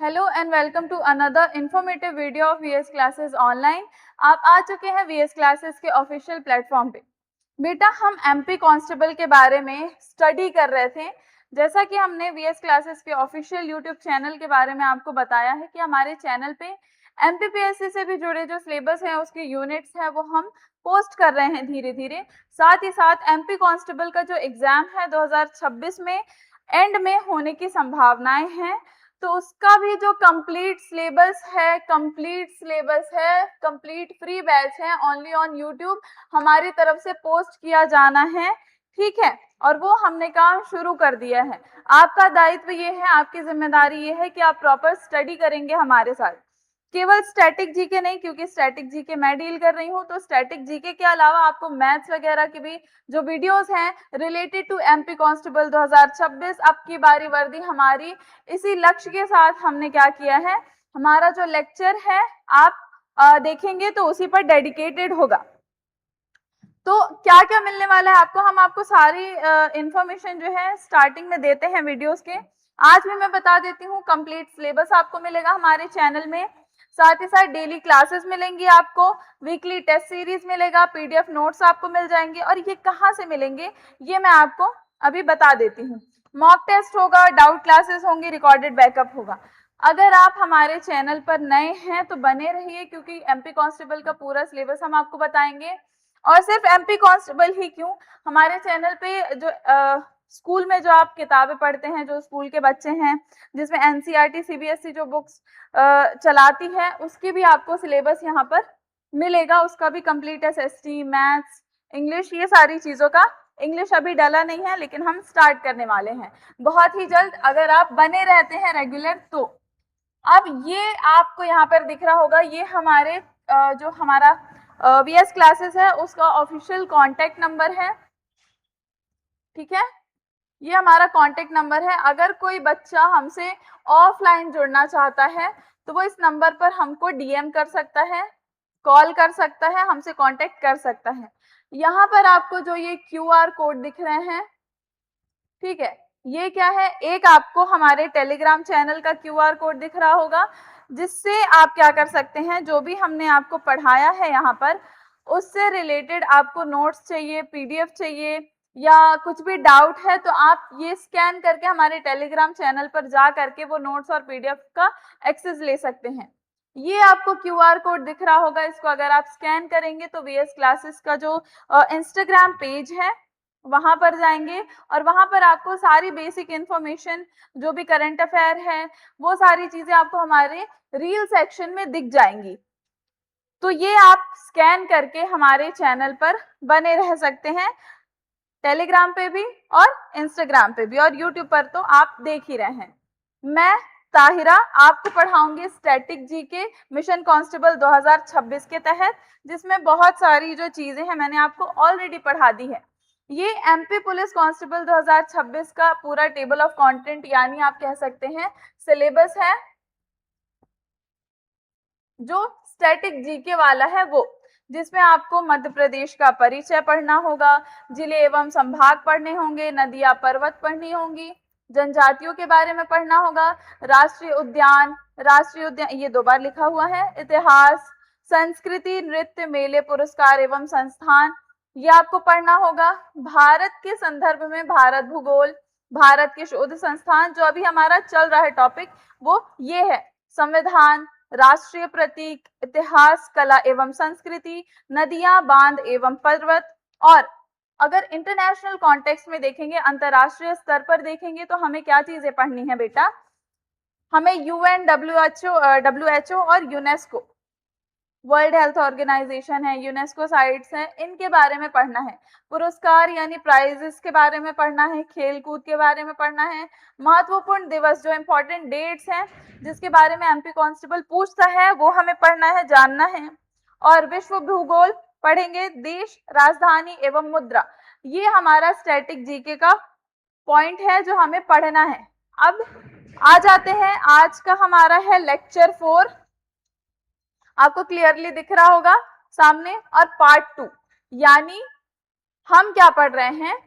Hello and welcome to another informative video of VS classes online. आप आ चुके हैं वीएस क्लासेस के ऑफिशियल प्लेटफॉर्म पे। बेटा, हम एमपी कांस्टेबल के बारे में स्टडी कर रहे थे। जैसा कि हमने वीएस क्लासेस के ऑफिशियल यूट्यूब चैनल के बारे में आपको बताया है कि हमारे चैनल पे एमपीपीएससी से भी जुड़े जो सिलेबस हैं, उसके यूनिट्स हैं, वो हम पोस्ट कर रहे हैं धीरे धीरे। साथ ही साथ एमपी कांस्टेबल का जो एग्जाम है 2026 में एंड में होने की संभावनाएं हैं, तो उसका भी जो कंप्लीट सिलेबस है, कंप्लीट फ्री बैच है, ओनली ऑन यूट्यूब हमारी तरफ से पोस्ट किया जाना है। ठीक है, और वो हमने काम शुरू कर दिया है। आपका दायित्व ये है, आपकी जिम्मेदारी ये है कि आप प्रॉपर स्टडी करेंगे हमारे साथ। केवल स्टैटिक जीके नहीं, क्योंकि स्टैटिक जीके मैं डील कर रही हूँ, तो स्टैटिक जीके के अलावा आपको मैथ्स वगैरह की भी जो वीडियोस हैं रिलेटेड टू एमपी कांस्टेबल 2026 अब की बारी वर्दी हमारी, इसी लक्ष्य के साथ हमने क्या किया है, हमारा जो लेक्चर है आप देखेंगे तो उसी पर डेडिकेटेड होगा। तो क्या क्या मिलने वाला है आपको, हम आपको सारी इंफॉर्मेशन जो है स्टार्टिंग में देते हैं वीडियोस के। आज भी मैं बता देती हूँ, कंप्लीट सिलेबस आपको मिलेगा हमारे चैनल में। साथ ही साथ डेली क्लासेस मिलेंगी आपको, वीकली टेस्ट सीरीज मिलेगा, पीडीएफ नोट्स आपको मिल जाएंगे। और ये कहाँ से मिलेंगे ये मैं आपको अभी बता देती हूँ। मॉक टेस्ट होगा, डाउट क्लासेस होंगी, रिकॉर्डेड बैकअप होगा। अगर आप हमारे चैनल पर नए हैं तो बने रहिए, क्योंकि एमपी कांस्टेबल का पूरा सिलेबस हम आपको बताएंगे। और सिर्फ एमपी कांस्टेबल ही क्यों, हमारे चैनल पे जो स्कूल में जो आप किताबें पढ़ते हैं, जो स्कूल के बच्चे हैं, जिसमें एनसीईआरटी सीबीएसई जो बुक्स चलाती है, उसकी भी आपको सिलेबस यहाँ पर मिलेगा। उसका भी कंप्लीट एसएसटी, मैथ्स, इंग्लिश, ये सारी चीजों का। इंग्लिश अभी डला नहीं है, लेकिन हम स्टार्ट करने वाले हैं बहुत ही जल्द, अगर आप बने रहते हैं रेगुलर तो। अब ये आपको यहाँ पर दिख रहा होगा, ये हमारे जो हमारा वीएस क्लासेस है उसका ऑफिशियल कांटेक्ट नंबर है। ठीक है, ये हमारा कांटेक्ट नंबर है। अगर कोई बच्चा हमसे ऑफलाइन जुड़ना चाहता है तो वो इस नंबर पर हमको डीएम कर सकता है, कॉल कर सकता है, हमसे कांटेक्ट कर सकता है। यहाँ पर आपको जो ये क्यूआर कोड दिख रहे हैं, ठीक है, ये क्या है, एक आपको हमारे टेलीग्राम चैनल का क्यूआर कोड दिख रहा होगा, जिससे आप क्या कर सकते हैं, जो भी हमने आपको पढ़ाया है यहाँ पर उससे रिलेटेड आपको नोट्स चाहिए, पीडीएफ चाहिए, या कुछ भी डाउट है, तो आप ये स्कैन करके हमारे टेलीग्राम चैनल पर जा करके वो नोट्स और पीडीएफ का एक्सेस ले सकते हैं। ये आपको क्यूआर कोड दिख रहा होगा, इसको अगर आप स्कैन करेंगे तो वीएस क्लासेस का जो इंस्टाग्राम पेज है वहां पर जाएंगे, और वहां पर आपको सारी बेसिक इंफॉर्मेशन, जो भी करंट अफेयर है, वो सारी चीजें आपको हमारे रील सेक्शन में दिख जाएंगी। तो ये आप स्कैन करके हमारे चैनल पर बने रह सकते हैं, टेलीग्राम पे भी और इंस्टाग्राम पे भी, और यूट्यूब पर तो आप देख ही रहे हैं। मैं ताहिरा आपको पढ़ाऊंगी स्टैटिक जीके मिशन कांस्टेबल 2026 के तहत, जिसमें बहुत सारी जो चीजें हैं मैंने आपको ऑलरेडी पढ़ा दी है। ये एमपी पुलिस कांस्टेबल 2026 का पूरा टेबल ऑफ कंटेंट, यानी आप कह सकते हैं सिलेबस है, जो स्टैटिक जीके वाला है वो, जिसमें आपको मध्य प्रदेश का परिचय पढ़ना होगा, जिले एवं संभाग पढ़ने होंगे, नदियां पर्वत पढ़नी होंगी, जनजातियों के बारे में पढ़ना होगा, राष्ट्रीय उद्यान ये 2 बार लिखा हुआ है, इतिहास, संस्कृति, नृत्य, मेले, पुरस्कार एवं संस्थान, ये आपको पढ़ना होगा। भारत के संदर्भ में भारत भूगोल, भारत के शोध संस्थान, जो अभी हमारा चल रहा है टॉपिक वो ये है, संविधान, राष्ट्रीय प्रतीक, इतिहास, कला एवं संस्कृति, नदियां, बांध एवं पर्वत। और अगर इंटरनेशनल कॉन्टेक्स्ट में देखेंगे, अंतरराष्ट्रीय स्तर पर देखेंगे, तो हमें क्या चीजें पढ़नी है बेटा, हमें यूएन, डब्ल्यूएचओ और यूनेस्को, वर्ल्ड हेल्थ ऑर्गेनाइजेशन है, यूनेस्को साइट्स हैं, इनके बारे में पढ़ना है। पुरस्कार यानी प्राइजेस के बारे में पढ़ना है, खेल कूद के बारे में पढ़ना है, महत्वपूर्ण दिवस, जो इंपॉर्टेंट डेट्स हैं जिसके बारे में एमपी कांस्टेबल पूछता है, वो हमें पढ़ना है, जानना है। और विश्व भूगोल पढ़ेंगे, देश, राजधानी एवं मुद्रा। ये हमारा स्टैटिक जीके का पॉइंट है जो हमें पढ़ना है। अब आ जाते हैं, आज का हमारा है लेक्चर 4, आपको क्लियरली दिख रहा होगा सामने, और पार्ट 2, यानी हम क्या पढ़ रहे हैं,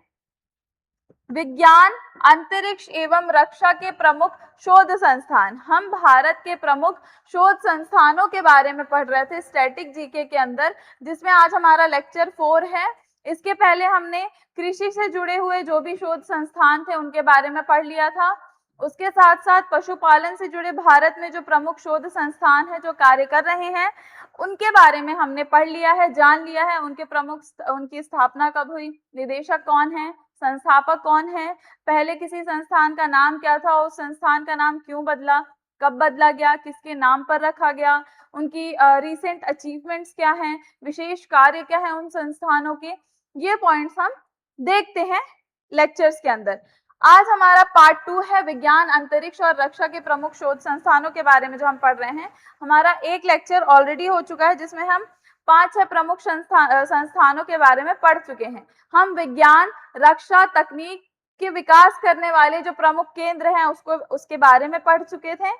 विज्ञान, अंतरिक्ष एवं रक्षा के प्रमुख शोध संस्थान। हम भारत के प्रमुख शोध संस्थानों के बारे में पढ़ रहे थे स्टैटिक जीके के अंदर, जिसमें आज हमारा लेक्चर 4 है। इसके पहले हमने कृषि से जुड़े हुए जो भी शोध संस्थान थे उनके बारे में पढ़ लिया था। उसके साथ साथ पशुपालन से जुड़े भारत में जो प्रमुख शोध संस्थान है जो कार्य कर रहे हैं उनके बारे में हमने पढ़ लिया है, जान लिया है। उनके प्रमुख, उनकी स्थापना कब हुई, निदेशक कौन है, संस्थापक कौन है, पहले किसी संस्थान का नाम क्या था, उस संस्थान का नाम क्यों बदला, कब बदला गया, किसके नाम पर रखा गया, उनकी रिसेंट अचीवमेंट्स क्या हैं, विशेष कार्य क्या है उन संस्थानों के, ये पॉइंट्स हम देखते हैं लेक्चर्स के अंदर। आज हमारा पार्ट 2 है विज्ञान, अंतरिक्ष और रक्षा के प्रमुख शोध संस्थानों के बारे में जो हम पढ़ रहे हैं। हमारा एक लेक्चर ऑलरेडी हो चुका है जिसमें हम 5-6 प्रमुख संस्थानों के बारे में पढ़ चुके हैं। हम विज्ञान, रक्षा, तकनीक के विकास करने वाले जो प्रमुख केंद्र हैं उसके बारे में पढ़ चुके थे,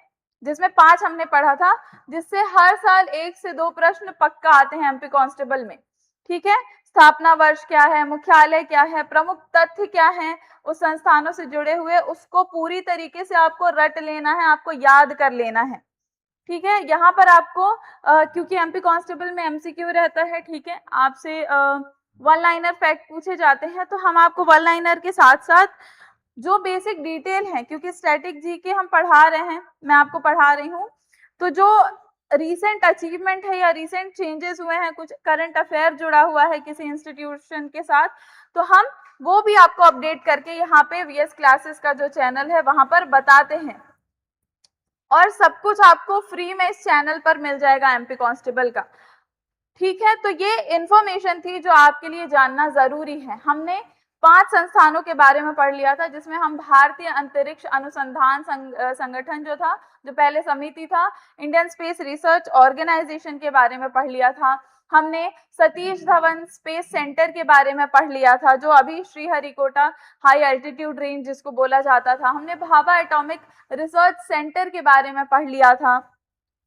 जिसमें 5 हमने पढ़ा था, जिससे हर साल 1 से 2 प्रश्न पक्का आते हैं एमपी कांस्टेबल में। ठीक है, स्थापना वर्ष क्या है, मुख्यालय क्या है, प्रमुख तथ्य क्या है उस संस्थानों से जुड़े हुए, उसको पूरी तरीके से आपको रट लेना है, आपको याद कर लेना है। ठीक है, यहाँ पर आपको क्योंकि एमपी कांस्टेबल में एमसीक्यू रहता है, ठीक है, आपसे वन लाइनर फैक्ट पूछे जाते हैं, तो हम आपको वन लाइनर के साथ साथ जो बेसिक डिटेल है, क्योंकि स्टैटिक जीके हम पढ़ा रहे हैं, मैं आपको पढ़ा रही हूँ, तो जो रीसेंट अचीवमेंट है या रीसेंट चेंजेस हुए हैं, कुछ करंट अफेयर जुड़ा हुआ है किसी इंस्टीट्यूशन के साथ, तो हम वो भी आपको अपडेट करके यहाँ पे वीएस क्लासेस का जो चैनल है वहां पर बताते हैं, और सब कुछ आपको फ्री में इस चैनल पर मिल जाएगा एमपी कांस्टेबल का। ठीक है, तो ये इंफॉर्मेशन थी जो आपके लिए जानना जरूरी है। हमने 5 संस्थानों के बारे में पढ़ लिया था, जिसमें हम भारतीय अंतरिक्ष अनुसंधान संगठन जो था, जो पहले समिति था, इंडियन स्पेस रिसर्च ऑर्गेनाइजेशन के बारे में पढ़ लिया था। हमने सतीश धवन स्पेस सेंटर के बारे में पढ़ लिया था, जो अभी श्रीहरिकोटा हाई एल्टीट्यूड रेंज जिसको बोला जाता था। हमने भाभा एटॉमिक रिसर्च सेंटर के बारे में पढ़ लिया था।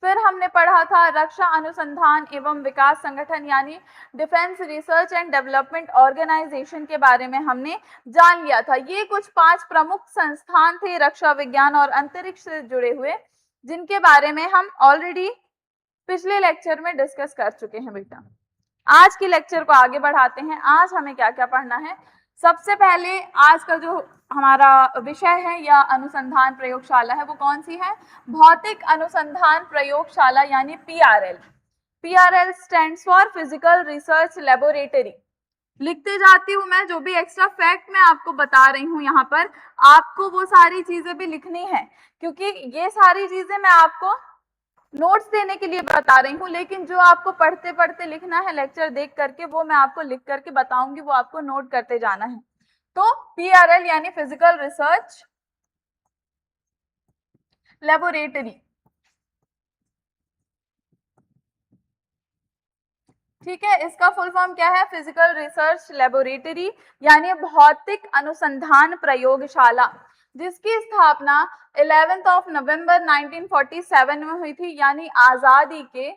फिर हमने पढ़ा था रक्षा अनुसंधान एवं विकास संगठन यानी defence research and development organisation के बारे में हमने जान लिया था। ये कुछ 5 प्रमुख संस्थान थे रक्षा विज्ञान और अंतरिक्ष से जुड़े हुए, जिनके बारे में हम ऑलरेडी पिछले लेक्चर में डिस्कस कर चुके हैं बेटा। आज के लेक्चर को आगे बढ़ाते हैं। आज हमें क्या क्या पढ़ना है। सबसे पहले आज का जो हमारा विषय है या अनुसंधान प्रयोगशाला है वो कौन सी है, भौतिक अनुसंधान प्रयोगशाला यानी PRL. PRL stands for physical research laboratory. लिखते जाती हूँ मैं, जो भी एक्स्ट्रा फैक्ट मैं आपको बता रही हूँ यहाँ पर, आपको वो सारी चीजें भी लिखनी है, क्योंकि ये सारी चीजें मैं आपको नोट्स देने के लिए बता रही हूँ, लेकिन जो आपको पढ़ते पढ़ते लिखना है लेक्चर देख करके, वो मैं आपको लिख करके बताऊंगी, वो आपको नोट करते जाना है। तो पीआरएल यानी फिजिकल रिसर्च लेबोरेटरी। ठीक है, इसका फुल फॉर्म क्या है, फिजिकल रिसर्च लेबोरेटरी यानी भौतिक अनुसंधान प्रयोगशाला, जिसकी स्थापना 11 नवंबर 1947 में हुई थी, यानी आजादी के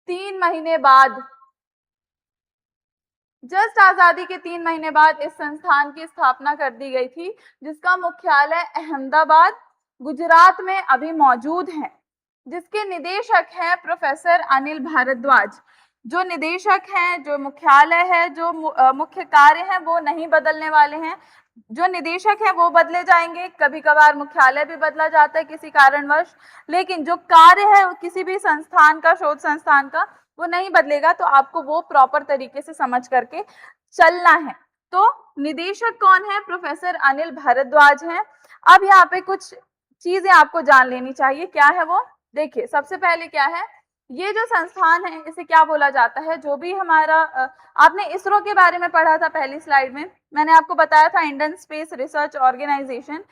3 महीने बाद, जस्ट आजादी के 3 महीने बाद इस संस्थान की स्थापना कर दी गई थी, जिसका मुख्यालय अहमदाबाद गुजरात में अभी मौजूद है, जिसके निदेशक हैं प्रोफेसर अनिल भारद्वाज। जो निदेशक हैं, जो मुख्यालय है, जो मुख्य कार्य हैं वो नहीं बदलने वाले हैं। जो निदेशक हैं वो बदले जाएंगे, कभी कभार मुख्यालय भी बदला जाता है किसी कारणवश, लेकिन जो कार्य है किसी भी संस्थान का, शोध संस्थान का, वो नहीं बदलेगा। तो आपको वो प्रॉपर तरीके से समझ करके चलना है। तो निदेशक कौन है, प्रोफेसर अनिल भारद्वाज हैं। अब यहाँ पे कुछ चीजें आपको जान लेनी चाहिए, क्या है वो, देखिए सबसे पहले क्या है, ये जो संस्थान है इसे क्या बोला जाता है, जो भी हमारा आपने इसरो के बारे में पढ़ा था पहली स्लाइड में, मैंने आपको बताया था इंडियन स्पेस रिसर्च ऑर्गेनाइजेशन,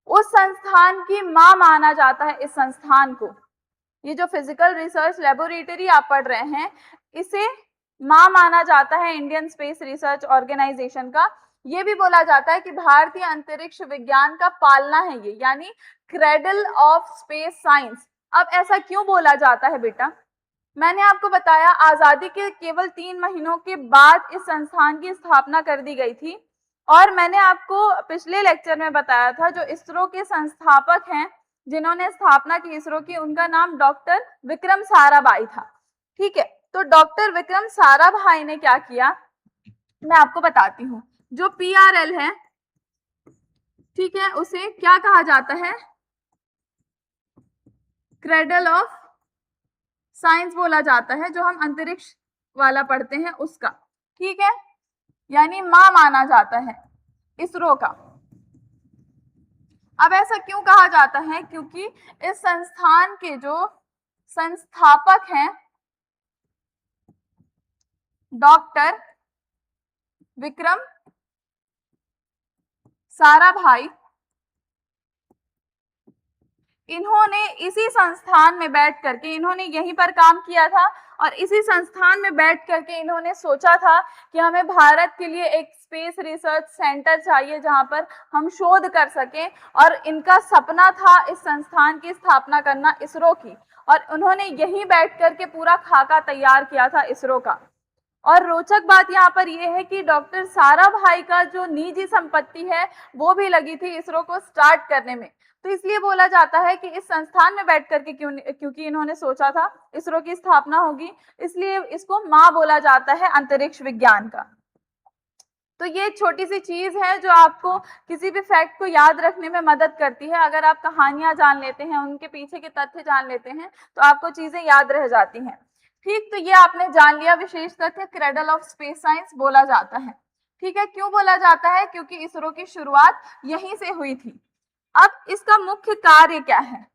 उस संस्थान की मां माना जाता है इस संस्थान को। ये जो फिजिकल रिसर्च लेबोरेटरी आप पढ़ रहे हैं, इसे मां माना जाता है इंडियन स्पेस रिसर्च ऑर्गेनाइजेशन का। ये भी बोला जाता है कि भारतीय अंतरिक्ष विज्ञान का पालना है ये, यानी क्रेडल ऑफ स्पेस साइंस। अब ऐसा क्यों बोला जाता है बेटा, मैंने आपको बताया आजादी के केवल 3 महीनों के बाद इस संस्थान की स्थापना कर दी गई थी। और मैंने आपको पिछले लेक्चर में बताया था जो इसरो के संस्थापक हैं जिन्होंने स्थापना की इसरो की, उनका नाम डॉक्टर विक्रम साराभाई था। ठीक है, तो डॉक्टर विक्रम साराभाई ने क्या किया मैं आपको बताती हूँ। जो PRL है, ठीक है, उसे क्या कहा जाता है, क्रेडल ऑफ साइंस बोला जाता है, जो हम अंतरिक्ष वाला पढ़ते हैं उसका। ठीक है, यानी मां माना जाता है इसरो का। अब ऐसा क्यों कहा जाता है, क्योंकि इस संस्थान के जो संस्थापक हैं डॉक्टर विक्रम साराभाई, इन्होंने इसी संस्थान में बैठ करके, इन्होंने यहीं पर काम किया था और इसी संस्थान में बैठ करके इन्होंने सोचा था कि हमें भारत के लिए एक स्पेस रिसर्च सेंटर चाहिए जहां पर हम शोध कर सकें। और इनका सपना था इस संस्थान की स्थापना करना इसरो की, और उन्होंने यहीं बैठ करके पूरा खाका तैयार किया था इसरो का। और रोचक बात यहाँ पर यह है कि डॉक्टर साराभाई का जो निजी संपत्ति है वो भी लगी थी इसरो को स्टार्ट करने में। तो इसलिए बोला जाता है कि इस संस्थान में बैठ करके क्योंकि इन्होंने सोचा था इसरो की स्थापना होगी, इसलिए इसको मां बोला जाता है अंतरिक्ष विज्ञान का। तो ये छोटी सी चीज है जो आपको किसी भी फैक्ट को याद रखने में मदद करती है। अगर आप कहानियां जान लेते हैं, उनके पीछे के तथ्य जान लेते हैं, तो आपको चीजें याद रह जाती हैं। ठीक, तो ये आपने जान लिया विशेष तथ्य, क्रेडल ऑफ स्पेस साइंस बोला जाता है। ठीक है, क्यों बोला जाता है, क्योंकि इसरो की शुरुआत यहीं से हुई थी। अब इसका मुख्य कार्य क्या है,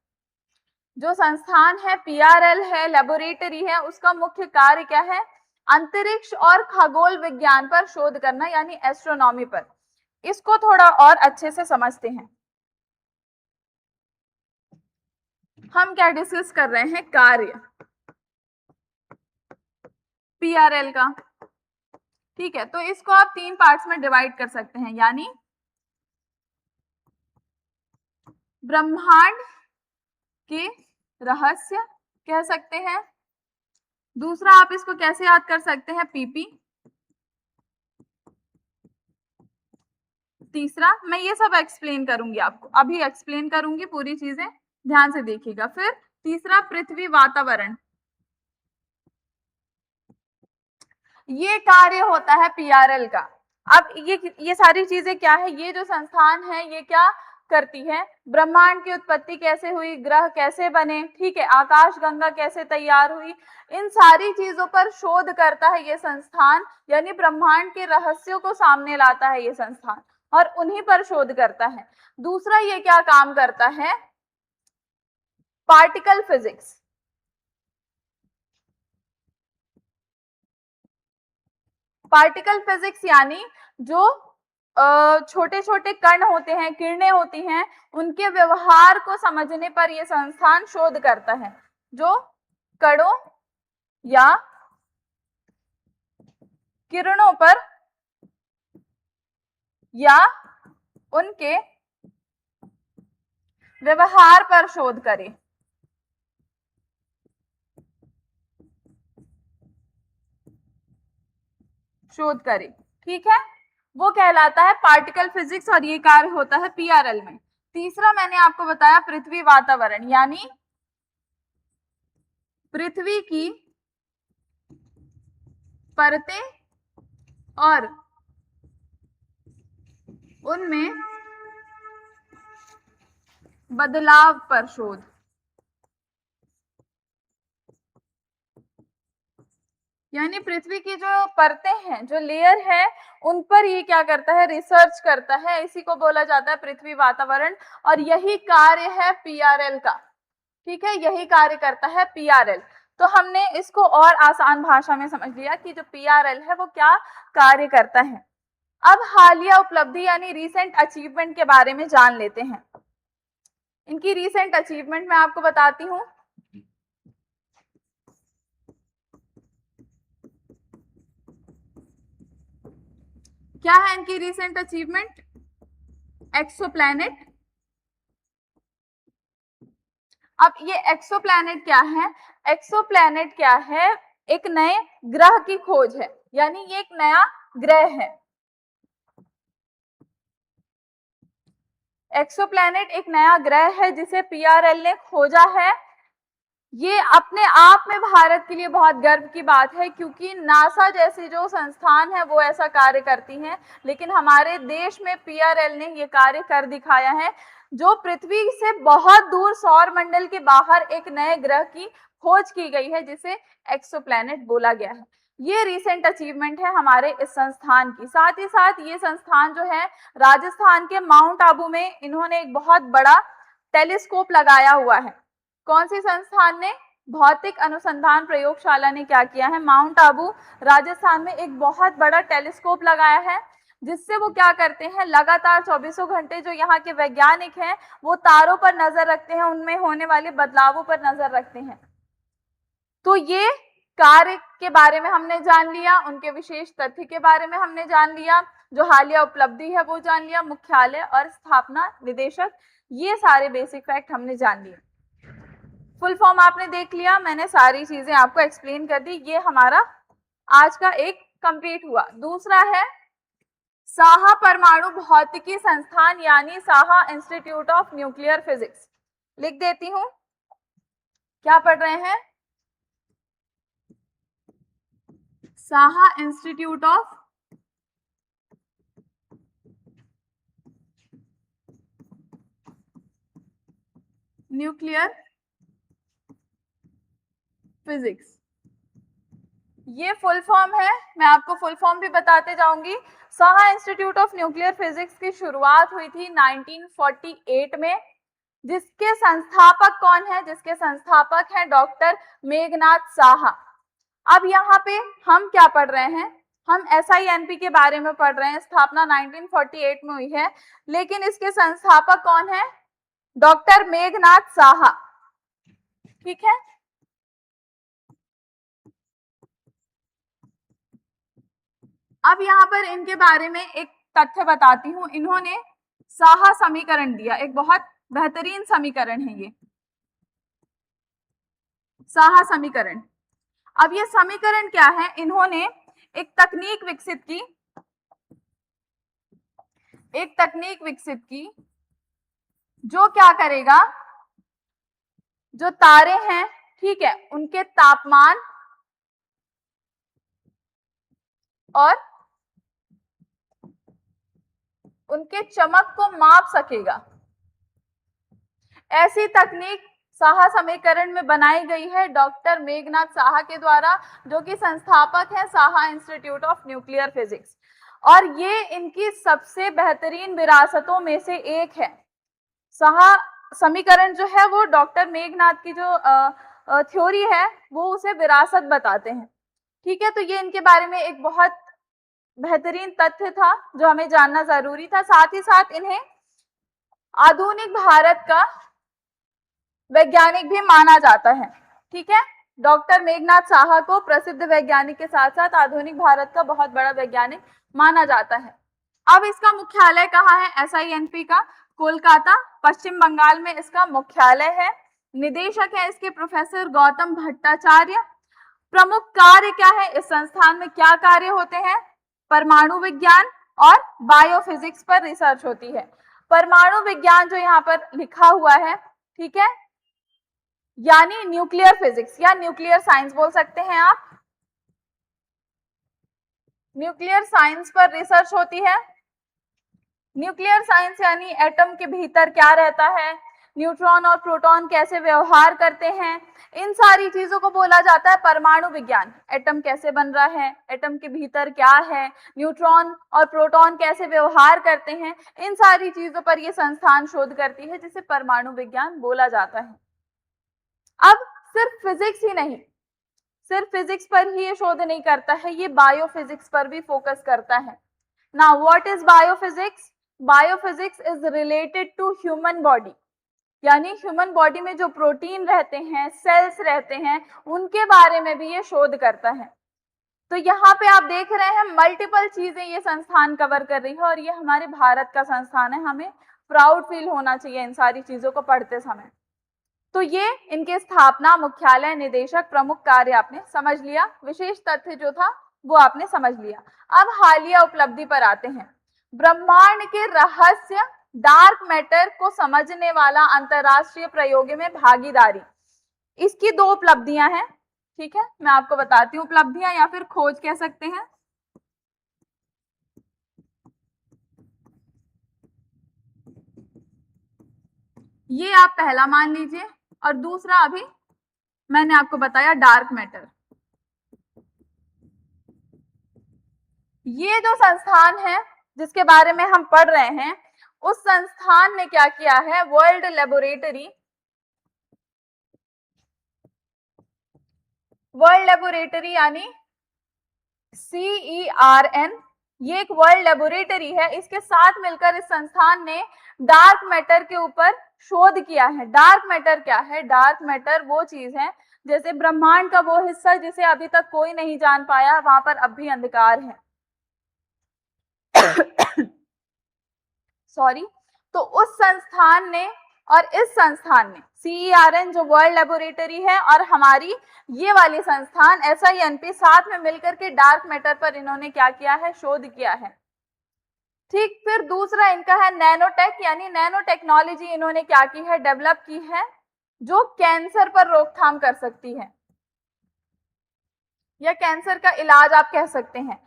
जो संस्थान है PRL है, लेबोरेटरी है, उसका मुख्य कार्य क्या है, अंतरिक्ष और खगोल विज्ञान पर शोध करना, यानी एस्ट्रोनॉमी पर। इसको थोड़ा और अच्छे से समझते हैं। हम क्या डिस्कस कर रहे हैं, कार्य PRL का। ठीक है, तो इसको आप 3 पार्ट्स में डिवाइड कर सकते हैं, यानी ब्रह्मांड के रहस्य कह सकते हैं। दूसरा आप इसको कैसे याद कर सकते हैं, PP। तीसरा, मैं ये सब एक्सप्लेन करूंगी आपको, अभी एक्सप्लेन करूंगी पूरी चीजें, ध्यान से देखिएगा। फिर तीसरा, पृथ्वी वातावरण। ये कार्य होता है PRL का। अब ये सारी चीजें क्या है, ये जो संस्थान है ये क्या करती है, ब्रह्मांड की उत्पत्ति कैसे हुई, ग्रह कैसे बने, ठीक है, आकाश गंगा कैसे तैयार हुई, इन सारी चीजों पर शोध करता है ये संस्थान, यानी ब्रह्मांड के रहस्यों को सामने लाता है ये संस्थान और उन्हीं पर शोध करता है। दूसरा, ये क्या काम करता है, पार्टिकल फिजिक्स। पार्टिकल फिजिक्स यानी जो छोटे छोटे कण होते हैं, किरणें होती हैं, उनके व्यवहार को समझने पर यह संस्थान शोध करता है। जो कणों या किरणों पर या उनके व्यवहार पर शोध करे। ठीक है, वो कहलाता है पार्टिकल फिजिक्स और ये कार्य होता है PRL में। तीसरा मैंने आपको बताया पृथ्वी वातावरण, यानी पृथ्वी की परतें और उनमें बदलाव पर शोध। यानी पृथ्वी की जो परतें हैं, जो लेयर है, उन पर ये क्या करता है, रिसर्च करता है, इसी को बोला जाता है पृथ्वी वातावरण। और यही कार्य है PRL का। ठीक है, यही कार्य करता है PRL। तो हमने इसको और आसान भाषा में समझ लिया कि जो PRL है वो क्या कार्य करता है। अब हालिया उपलब्धि यानी रीसेंट अचीवमेंट के बारे में जान लेते हैं। इनकी रीसेंट अचीवमेंट मैं आपको बताती हूँ। क्या है इनकी रीसेंट अचीवमेंट, एक्सोप्लैनेट, अब ये एक्सोप्लैनेट क्या है? एक्सोप्लैनेट क्या है? एक नए ग्रह की खोज है, यानी ये एक नया ग्रह है। एक्सोप्लैनेट एक नया ग्रह है जिसे पीआरएल ने खोजा है। ये अपने आप में भारत के लिए बहुत गर्व की बात है, क्योंकि नासा जैसी जो संस्थान है वो ऐसा कार्य करती हैं, लेकिन हमारे देश में पीआरएल ने ये कार्य कर दिखाया है। जो पृथ्वी से बहुत दूर सौर मंडल के बाहर एक नए ग्रह की खोज की गई है जिसे एक्सोप्लैनेट बोला गया है। ये रिसेंट अचीवमेंट है हमारे इस संस्थान की। साथ ही साथ ये संस्थान जो है राजस्थान के माउंट आबू में इन्होंने एक बहुत बड़ा टेलीस्कोप लगाया हुआ है। कौन सी संस्थान ने? भौतिक अनुसंधान प्रयोगशाला ने क्या किया है? माउंट आबू राजस्थान में एक बहुत बड़ा टेलीस्कोप लगाया है, जिससे वो क्या करते हैं, लगातार 24 घंटे जो यहाँ के वैज्ञानिक हैं वो तारों पर नजर रखते हैं, उनमें होने वाले बदलावों पर नजर रखते हैं। तो ये कार्य के बारे में हमने जान लिया, उनके विशेष तथ्य के बारे में हमने जान लिया, जो हालिया उपलब्धि है वो जान लिया, मुख्यालय और स्थापना निदेशक, ये सारे बेसिक फैक्ट हमने जान लिए। फुल फॉर्म आपने देख लिया, मैंने सारी चीजें आपको एक्सप्लेन कर दी। ये हमारा आज का एक कंप्लीट हुआ। दूसरा है साहा परमाणु भौतिकी संस्थान, यानी Saha institute of nuclear physics. लिख देती हूं, क्या पढ़ रहे हैं? Saha institute of nuclear physics, ये फुल फॉर्म है। मैं आपको फुल फॉर्म भी बताते जाऊंगी। Saha institute of nuclear physics की शुरुआत हुई थी 1948 में। जिसके संस्थापक कौन है? जिसके संस्थापक हैं डॉक्टर मेघनाथ साहा। अब यहाँ पे हम क्या पढ़ रहे हैं? हम SINP के बारे में पढ़ रहे हैं। स्थापना 1948 में हुई है, लेकिन इसके संस्थापक कौन है? डॉक्टर मेघनाथ साहा। ठीक है। अब यहाँ पर इनके बारे में एक तथ्य बताती हूँ। इन्होंने साहा समीकरण दिया, एक बहुत बेहतरीन समीकरण है ये साहा समीकरण। अब ये समीकरण क्या है? इन्होंने एक तकनीक विकसित की जो क्या करेगा, जो तारे हैं, ठीक है, उनके तापमान और उनके चमक को माप सकेगा। ऐसी तकनीक साहा समीकरण में बनाई गई है डॉक्टर मेघनाथ साहा के द्वारा, जो कि संस्थापक है Saha institute of nuclear physics. और ये इनकी सबसे बेहतरीन विरासतों में से एक है। साहा समीकरण जो है वो डॉक्टर मेघनाथ की जो थ्योरी है वो उसे विरासत बताते हैं। ठीक है, तो ये इनके बारे में एक बहुत बेहतरीन तथ्य था जो हमें जानना जरूरी था। साथ ही साथ इन्हें आधुनिक भारत का वैज्ञानिक भी माना जाता है। ठीक है, डॉक्टर मेघनाथ साहा को प्रसिद्ध वैज्ञानिक के साथ साथ आधुनिक भारत का बहुत बड़ा वैज्ञानिक माना जाता है। अब इसका मुख्यालय कहाँ है? SINP का कोलकाता पश्चिम बंगाल में इसका मुख्यालय है। निदेशक है इसके प्रोफेसर गौतम भट्टाचार्य। प्रमुख कार्य क्या है इस संस्थान में? क्या कार्य होते हैं? परमाणु विज्ञान और बायोफिजिक्स पर रिसर्च होती है। परमाणु विज्ञान जो यहाँ पर लिखा हुआ है, ठीक है, यानी न्यूक्लियर फिजिक्स या न्यूक्लियर साइंस बोल सकते हैं आप। न्यूक्लियर साइंस पर रिसर्च होती है। न्यूक्लियर साइंस यानी एटम के भीतर क्या रहता है, न्यूट्रॉन और प्रोटॉन कैसे व्यवहार करते हैं, इन सारी चीजों को बोला जाता है परमाणु विज्ञान। एटम कैसे बन रहा है, एटम के भीतर क्या है, न्यूट्रॉन और प्रोटॉन कैसे व्यवहार करते हैं, इन सारी चीजों पर यह संस्थान शोध करती है, जिसे परमाणु विज्ञान बोला जाता है। अब सिर्फ फिजिक्स ही नहीं, सिर्फ फिजिक्स पर ही ये शोध नहीं करता है, ये बायोफिजिक्स पर भी फोकस करता है। Now what is biophysics? Biophysics is related to human body, यानी ह्यूमन बॉडी में जो प्रोटीन रहते हैं, सेल्स रहते हैं, उनके बारे में भी ये शोध करता है। तो यहाँ पे आप देख रहे हैं मल्टीपल चीजें ये संस्थान कवर कर रही है, और ये हमारे भारत का संस्थान है। हमें प्राउड फील होना चाहिए इन सारी चीजों को पढ़ते समय। तो ये इनके स्थापना, मुख्यालय, निदेशक, प्रमुख कार्य आपने समझ लिया, विशेष तथ्य जो था वो आपने समझ लिया। अब हालिया उपलब्धि पर आते हैं। ब्रह्मांड के रहस्य, डार्क मैटर को समझने वाला अंतरराष्ट्रीय प्रयोग में भागीदारी, इसकी दो उपलब्धियां हैं। ठीक है, मैं आपको बताती हूँ उपलब्धियां या फिर खोज कह सकते हैं। ये आप पहला मान लीजिए, और दूसरा अभी मैंने आपको बताया डार्क मैटर। ये जो संस्थान है जिसके बारे में हम पढ़ रहे हैं, उस संस्थान ने क्या किया है, वर्ल्ड लेबोरेटरी, यानी CERN, ये एक वर्ल्ड लेबोरेटरी है। इसके साथ मिलकर इस संस्थान ने डार्क मैटर के ऊपर शोध किया है। डार्क मैटर क्या है? डार्क मैटर वो चीज है जैसे ब्रह्मांड का वो हिस्सा जिसे अभी तक कोई नहीं जान पाया, वहां पर अब भी अंधकार है। सॉरी। तो उस संस्थान ने और इस संस्थान ने, CERN जो वर्ल्ड लेबोरेटरी है और हमारी ये वाली संस्थान SINP, साथ में मिलकर के डार्क मैटर पर इन्होंने क्या किया है, शोध किया है। ठीक, फिर दूसरा इनका है नैनोटेक, यानी नैनो टेक्नोलॉजी इन्होंने क्या की है, डेवलप की है, जो कैंसर पर रोकथाम कर सकती है, या कैंसर का इलाज आप कह सकते हैं।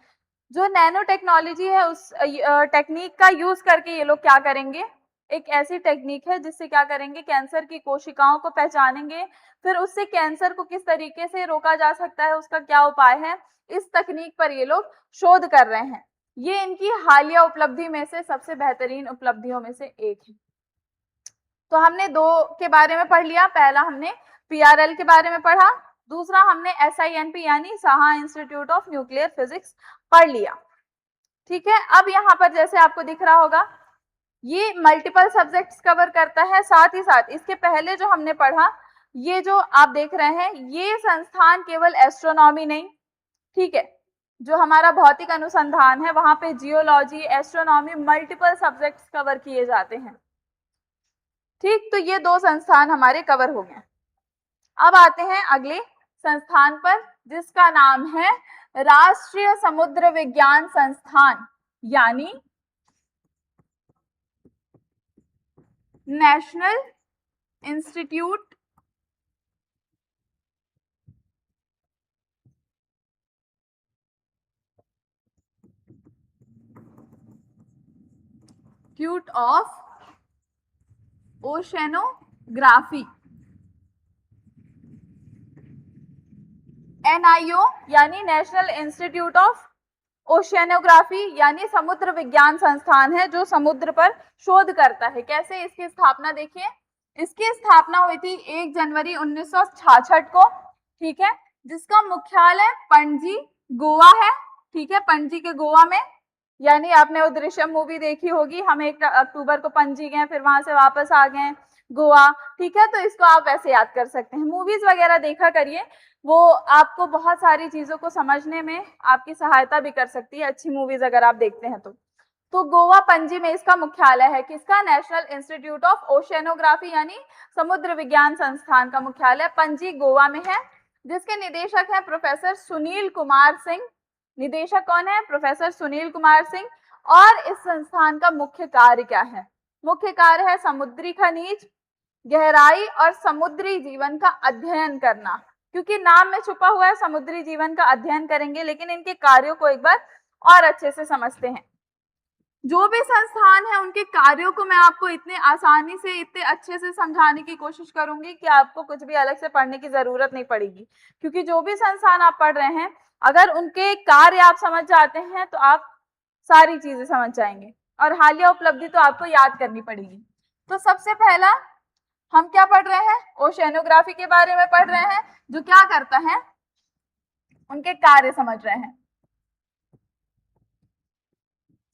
जो नैनो टेक्नोलॉजी है उस टेक्निक का यूज करके ये लोग क्या करेंगे, एक ऐसी टेक्निक है जिससे क्या करेंगे, कैंसर की कोशिकाओं को पहचानेंगे, फिर उससे कैंसर को किस तरीके से रोका जा सकता है, उसका क्या उपाय है, इस तकनीक पर ये लोग शोध कर रहे हैं। ये इनकी हालिया उपलब्धि में से सबसे बेहतरीन उपलब्धियों में से एक है। तो हमने दो के बारे में पढ़ लिया, पहला हमने PRL के बारे में पढ़ा, दूसरा हमने SINP यानी Saha institute of nuclear physics पढ़ लिया। ठीक है, अब यहाँ पर जैसे आपको दिख रहा होगा ये मल्टीपल सब्जेक्ट्स कवर करता है, साथ ही साथ इसके पहले जो हमने पढ़ा, ये जो आप देख रहे हैं, ये संस्थान केवल एस्ट्रोनॉमी नहीं, ठीक है, जो हमारा भौतिक अनुसंधान है वहां पे geology, astronomy, multiple subjects cover किए जाते हैं। ठीक, तो ये दो संस्थान हमारे कवर हो गए। अब आते हैं अगले संस्थान पर जिसका नाम है राष्ट्रीय समुद्र विज्ञान संस्थान, यानी नेशनल इंस्टीट्यूट ऑफ ओशेनोग्राफी, NIO, यानी नेशनल इंस्टीट्यूट ऑफ ओशियनोग्राफी, यानी समुद्र विज्ञान संस्थान है जो समुद्र पर शोध करता है। कैसे? इसकी स्थापना देखिए, इसकी स्थापना हुई थी 1 जनवरी 1966 को, ठीक है, जिसका मुख्यालय पणजी गोवा है। ठीक है, पणजी के गोवा में, यानी आपने वो दृश्यम मूवी देखी होगी, हम 1 अक्टूबर को पणजी गए, फिर वहां से वापस आ गए गोवा। ठीक है, तो इसको आप वैसे याद कर सकते हैं, मूवीज वगैरह देखा करिए, वो आपको बहुत सारी चीजों को समझने में आपकी सहायता भी कर सकती है, अच्छी मूवीज अगर आप देखते हैं तो गोवा पणजी में इसका मुख्यालय है। किसका? नेशनल इंस्टीट्यूट ऑफ ओशियनोग्राफी यानी समुद्र विज्ञान संस्थान का मुख्यालय पणजी गोवा में है, जिसके निदेशक हैं प्रोफेसर सुनील कुमार सिंह। निदेशक कौन है? प्रोफेसर सुनील कुमार सिंह। और इस संस्थान का मुख्य कार्य क्या है? मुख्य कार्य है समुद्री खनिज, गहराई और समुद्री जीवन का अध्ययन करना। क्योंकि नाम में छुपा हुआ है समुद्री जीवन का अध्ययन करेंगे, लेकिन इनके कार्यों को एक बार और अच्छे से समझते हैं। जो भी संस्थान है उनके कार्यों को मैं आपको इतने आसानी से, इतने अच्छे से समझाने की कोशिश करूंगी कि आपको कुछ भी अलग से पढ़ने की जरूरत नहीं पड़ेगी। क्योंकि जो भी संस्थान आप पढ़ रहे हैं, अगर उनके कार्य आप समझ जाते हैं तो आप सारी चीजें समझ जाएंगे, और हालिया उपलब्धि तो आपको याद करनी पड़ेगी। तो सबसे पहला हम क्या पढ़ रहे हैं? ओशियनोग्राफी के बारे में पढ़ रहे हैं, जो क्या करता है, उनके कार्य समझ रहे हैं।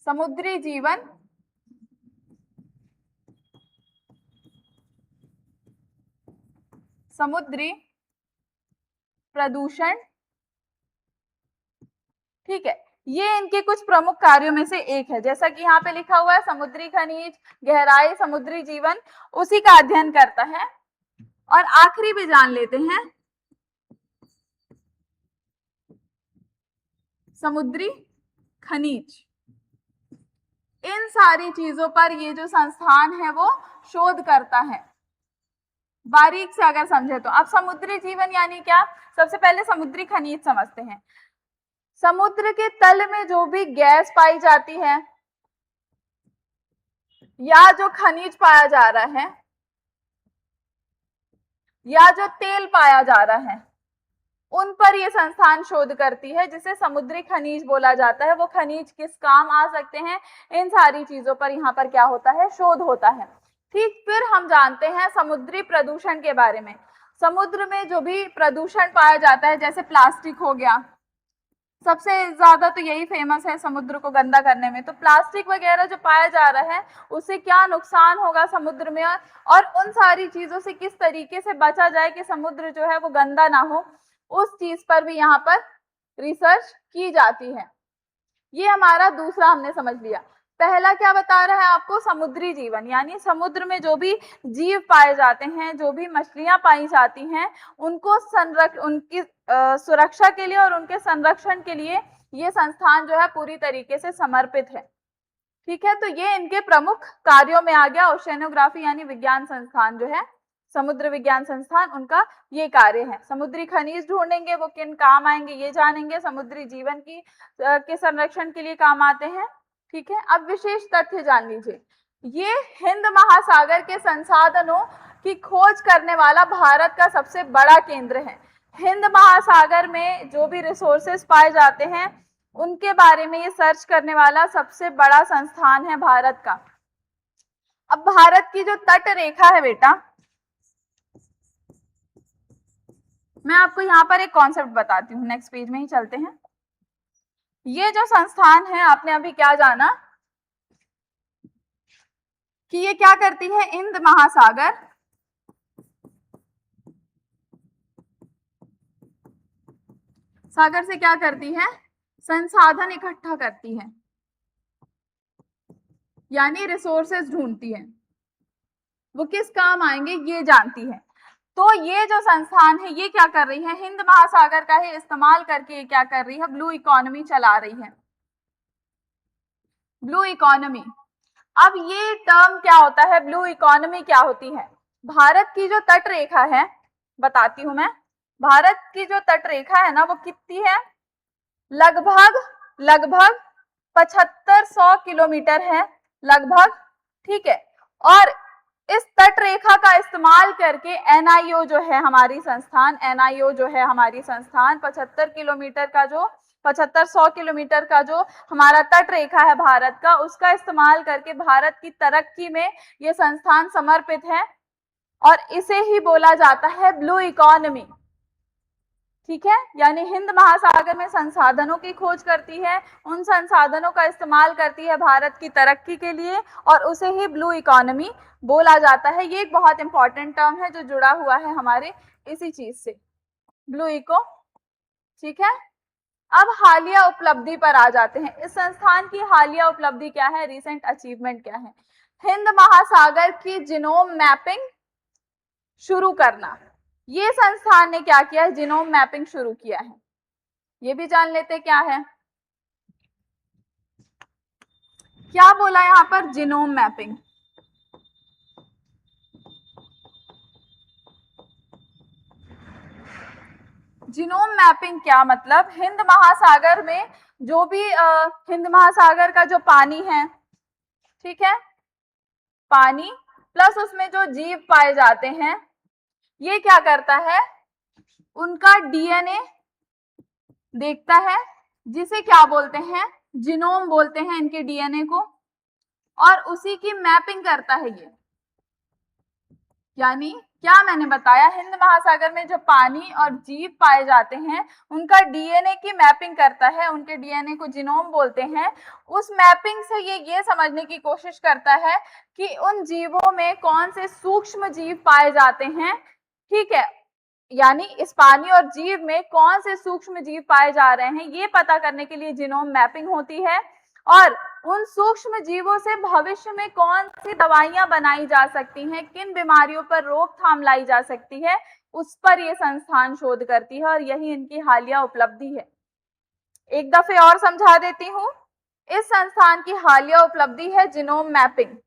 समुद्री जीवन, समुद्री प्रदूषण, ठीक है, ये इनके कुछ प्रमुख कार्यों में से एक है। जैसा कि यहाँ पे लिखा हुआ है, समुद्री खनिज, गहराई, समुद्री जीवन, उसी का अध्ययन करता है। और आखिरी भी जान लेते हैं, समुद्री खनिज। इन सारी चीजों पर ये जो संस्थान है वो शोध करता है। बारीक से अगर समझे तो, अब समुद्री जीवन यानी क्या, सबसे पहले समुद्री खनिज समझते हैं। समुद्र के तल में जो भी गैस पाई जाती है या जो खनिज पाया जा रहा है या जो तेल पाया जा रहा है, उन पर यह संस्थान शोध करती है, जिसे समुद्री खनिज बोला जाता है। वो खनिज किस काम आ सकते हैं, इन सारी चीजों पर यहाँ पर क्या होता है, शोध होता है। ठीक, फिर हम जानते हैं समुद्री प्रदूषण के बारे में। समुद्र में जो भी प्रदूषण पाया जाता है, जैसे प्लास्टिक हो गया, सबसे ज्यादा तो यही फेमस है समुद्र को गंदा करने में। तो प्लास्टिक वगैरह जो पाया जा रहा है, उससे क्या नुकसान होगा समुद्र में, और उन सारी चीजों से किस तरीके से बचा जाए कि समुद्र जो है वो गंदा ना हो, उस चीज पर भी यहाँ पर रिसर्च की जाती है। ये हमारा दूसरा हमने समझ लिया। पहला क्या बता रहा है आपको, समुद्री जीवन, यानी समुद्र में जो भी जीव पाए जाते हैं, जो भी मछलियां पाई जाती हैं, उनको उनकी सुरक्षा के लिए और उनके संरक्षण के लिए ये संस्थान जो है पूरी तरीके से समर्पित है। ठीक है, तो ये इनके प्रमुख कार्यों में आ गया। ओशेनोग्राफी यानी विज्ञान संस्थान जो है, समुद्र विज्ञान संस्थान, उनका ये कार्य है। समुद्री खनिज ढूंढेंगे, वो किन काम आएंगे ये जानेंगे, समुद्री जीवन की के संरक्षण के लिए काम आते हैं। ठीक है, अब विशेष तथ्य जान लीजिए। ये हिंद महासागर के संसाधनों की खोज करने वाला भारत का सबसे बड़ा केंद्र है। हिंद महासागर में जो भी रिसोर्सेस पाए जाते हैं, उनके बारे में ये सर्च करने वाला सबसे बड़ा संस्थान है भारत का। अब भारत की जो तट रेखा है बेटा, मैं आपको यहाँ पर एक कॉन्सेप्ट बताती हूँ, नेक्स्ट पेज में ही चलते हैं। ये जो संस्थान है, आपने अभी क्या जाना कि ये क्या करती है, हिंद महासागर सागर से क्या करती है, संसाधन इकट्ठा करती है, यानी रिसोर्सेज ढूंढती है। वो किस काम आएंगे ये जानती है। तो ये जो संस्थान है, ये क्या कर रही है, हिंद महासागर का ही इस्तेमाल करके क्या कर रही है, ब्लू इकोनॉमी चला रही है। ब्लू इकोनॉमी, अब ये टर्म क्या होता है, ब्लू इकोनॉमी क्या होती है। भारत की जो तट रेखा है, बताती हूं मैं, भारत की जो तट रेखा है ना, वो कितनी है, लगभग 7500 किलोमीटर है लगभग। ठीक है, और इस तट रेखा का इस्तेमाल करके एनआईओ जो है हमारी संस्थान, एनआईओ जो है हमारी संस्थान 7500 किलोमीटर का जो हमारा तट रेखा है भारत का, उसका इस्तेमाल करके भारत की तरक्की में ये संस्थान समर्पित है, और इसे ही बोला जाता है ब्लू इकोनॉमी। ठीक है, यानी हिंद महासागर में संसाधनों की खोज करती है, उन संसाधनों का इस्तेमाल करती है भारत की तरक्की के लिए, और उसे ही ब्लू इकोनॉमी बोला जाता है। ये एक बहुत इंपॉर्टेंट टर्म है जो जुड़ा हुआ है हमारे इसी चीज से, ब्लू इको। ठीक है, अब हालिया उपलब्धि पर आ जाते हैं। इस संस्थान की हालिया उपलब्धि क्या है, रिसेंट अचीवमेंट क्या है, हिंद महासागर की जीनोम मैपिंग शुरू करना। ये संस्थान ने क्या किया है, जीनोम मैपिंग शुरू किया है। ये भी जान लेते क्या है, क्या बोला यहां पर, जीनोम मैपिंग। जीनोम मैपिंग क्या मतलब, हिंद महासागर में जो भी हिंद महासागर का जो पानी है, ठीक है, पानी प्लस उसमें जो जीव पाए जाते हैं, ये क्या करता है, उनका डीएनए देखता है, जिसे क्या बोलते हैं, जीनोम बोलते हैं इनके डीएनए को, और उसी की मैपिंग करता है ये। यानी क्या मैंने बताया, हिंद महासागर में जो पानी और जीव पाए जाते हैं, उनका डीएनए की मैपिंग करता है, उनके डीएनए को जीनोम बोलते हैं। उस मैपिंग से ये समझने की कोशिश करता है कि उन जीवों में कौन से सूक्ष्म जीव पाए जाते हैं। ठीक है, यानी इस पानी और जीव में कौन से सूक्ष्म जीव पाए जा रहे हैं, ये पता करने के लिए जीनोम मैपिंग होती है, और उन सूक्ष्म जीवों से भविष्य में कौन सी दवाइयां बनाई जा सकती हैं, किन बीमारियों पर रोकथाम लाई जा सकती है, उस पर यह संस्थान शोध करती है और यही इनकी हालिया उपलब्धि है। एक दफे और समझा देती हूं। इस संस्थान की हालिया उपलब्धि है जीनोम मैपिंग।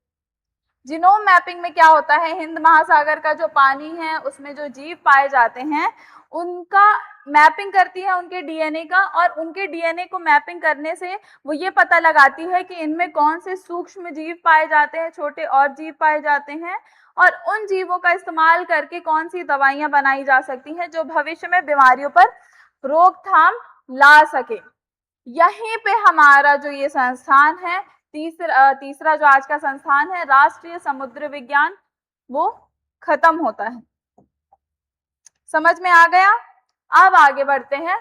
जीनोम मैपिंग में क्या होता है, हिंद महासागर का जो पानी है उसमें जो जीव पाए जाते हैं उनका मैपिंग करती है, उनके डीएनए का, और उनके डीएनए को मैपिंग करने से वो ये पता लगाती है कि इनमें कौन से सूक्ष्म जीव पाए जाते हैं, छोटे और जीव पाए जाते हैं, और उन जीवों का इस्तेमाल करके कौन सी दवाइयां बनाई जा सकती हैं जो भविष्य में बीमारियों पर रोकथाम ला सके। यहीं पे हमारा जो ये संस्थान है, तीसरा जो आज का संस्थान है राष्ट्रीय समुद्र विज्ञान, वो खत्म होता है। समझ में आ गया? अब आगे बढ़ते हैं।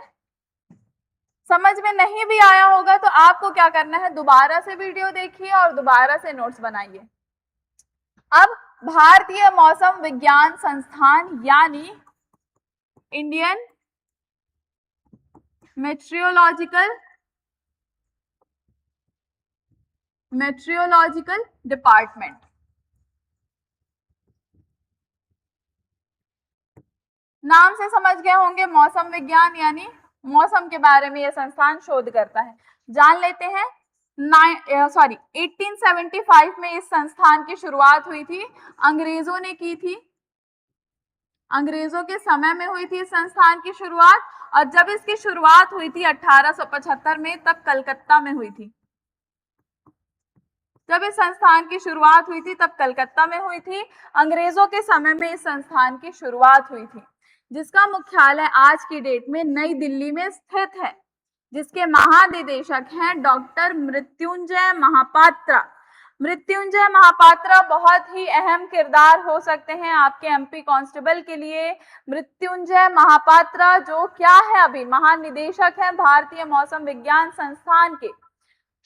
समझ में नहीं भी आया होगा तो आपको क्या करना है, दोबारा से वीडियो देखिए और दोबारा से नोट्स बनाइए। अब भारतीय मौसम विज्ञान संस्थान यानी इंडियन मेट्रियोलॉजिकल डिपार्टमेंट, नाम से समझ गए होंगे, मौसम विज्ञान यानी मौसम के बारे में यह संस्थान शोध करता है। जान लेते हैं 1875 में इस संस्थान की शुरुआत हुई थी, अंग्रेजों ने की थी, अंग्रेजों के समय में हुई थी इस संस्थान की शुरुआत। और जब इसकी शुरुआत हुई थी 1875 में, तब कलकत्ता में हुई थी। जब इस संस्थान की शुरुआत हुई थी तब कलकत्ता में हुई थी, अंग्रेजों के समय में इस संस्थान की शुरुआत हुई थी, जिसका मुख्यालय आज की डेट में नई दिल्ली में स्थित है, जिसके महानिदेशक हैं डॉक्टर मृत्युंजय महापात्रा। मृत्युंजय महापात्रा बहुत ही अहम किरदार हो सकते हैं आपके एमपी कांस्टेबल के लिए। मृत्युंजय महापात्रा जो क्या है, अभी महानिदेशक हैं भारतीय मौसम विज्ञान संस्थान के।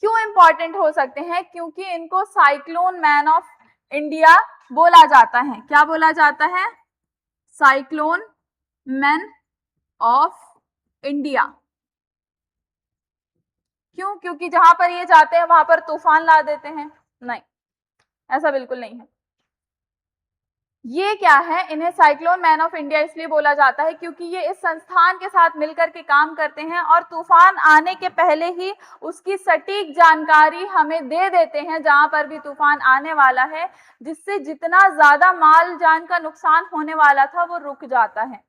क्यों इंपॉर्टेंट हो सकते हैं? क्योंकि इनको साइक्लोन मैन ऑफ इंडिया बोला जाता है। क्या बोला जाता है? Cyclone man of India. क्यों? क्योंकि जहां पर ये जाते हैं वहां पर तूफान ला देते हैं? नहीं, ऐसा बिल्कुल नहीं है। ये क्या है, इन्हें साइक्लोन मैन ऑफ इंडिया इसलिए बोला जाता है क्योंकि ये इस संस्थान के साथ मिलकर के काम करते हैं और तूफान आने के पहले ही उसकी सटीक जानकारी हमें दे देते हैं जहां पर भी तूफान आने वाला है, जिससे जितना ज्यादा माल जान का नुकसान होने वाला था वो रुक जाता है।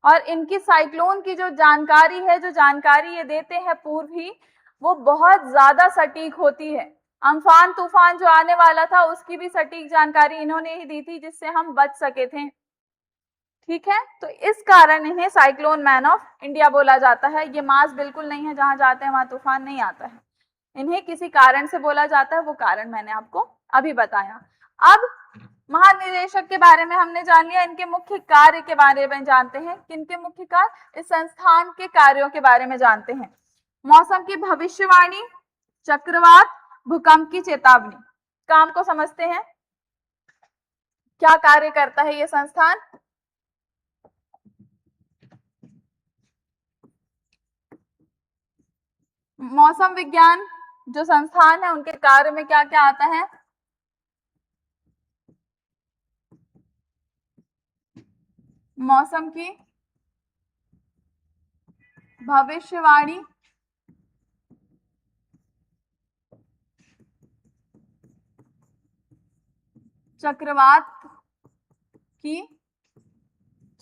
और इनकी साइक्लोन की जो जानकारी है, जो जानकारी ये देते हैं पूर्व ही, वो बहुत ज्यादा सटीक होती है। अम्फान तूफान जो आने वाला था उसकी भी सटीक जानकारी इन्होंने ही दी थी, जिससे हम बच सके थे। ठीक है, तो इस कारण इन्हें साइक्लोन मैन ऑफ इंडिया बोला जाता है। ये मास बिल्कुल नहीं है जहां जाते हैं वहां तूफान नहीं आता है, इन्हें किसी कारण से बोला जाता है, वो कारण मैंने आपको अभी बताया। अब महानिदेशक के बारे में हमने जान लिया, इनके मुख्य कार्य के बारे में जानते हैं। किनके मुख्य कार्य? इस संस्थान के कार्यों के बारे में जानते हैं। मौसम की भविष्यवाणी, चक्रवात, भूकंप की चेतावनी। काम को समझते हैं, क्या कार्य करता है ये संस्थान? मौसम विज्ञान जो संस्थान है उनके कार्य में क्या क्या आता है? मौसम की भविष्यवाणी, चक्रवात की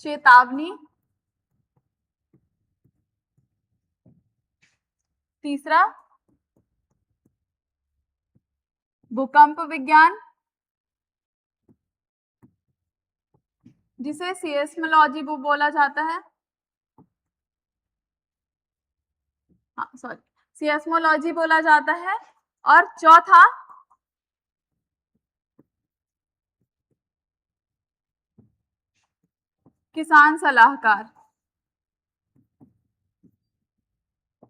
चेतावनी, तीसरा भूकंप विज्ञान जिसे सीस्मोलॉजी बोला जाता है, सीस्मोलॉजी बोला जाता है। और चौथा किसान सलाहकार।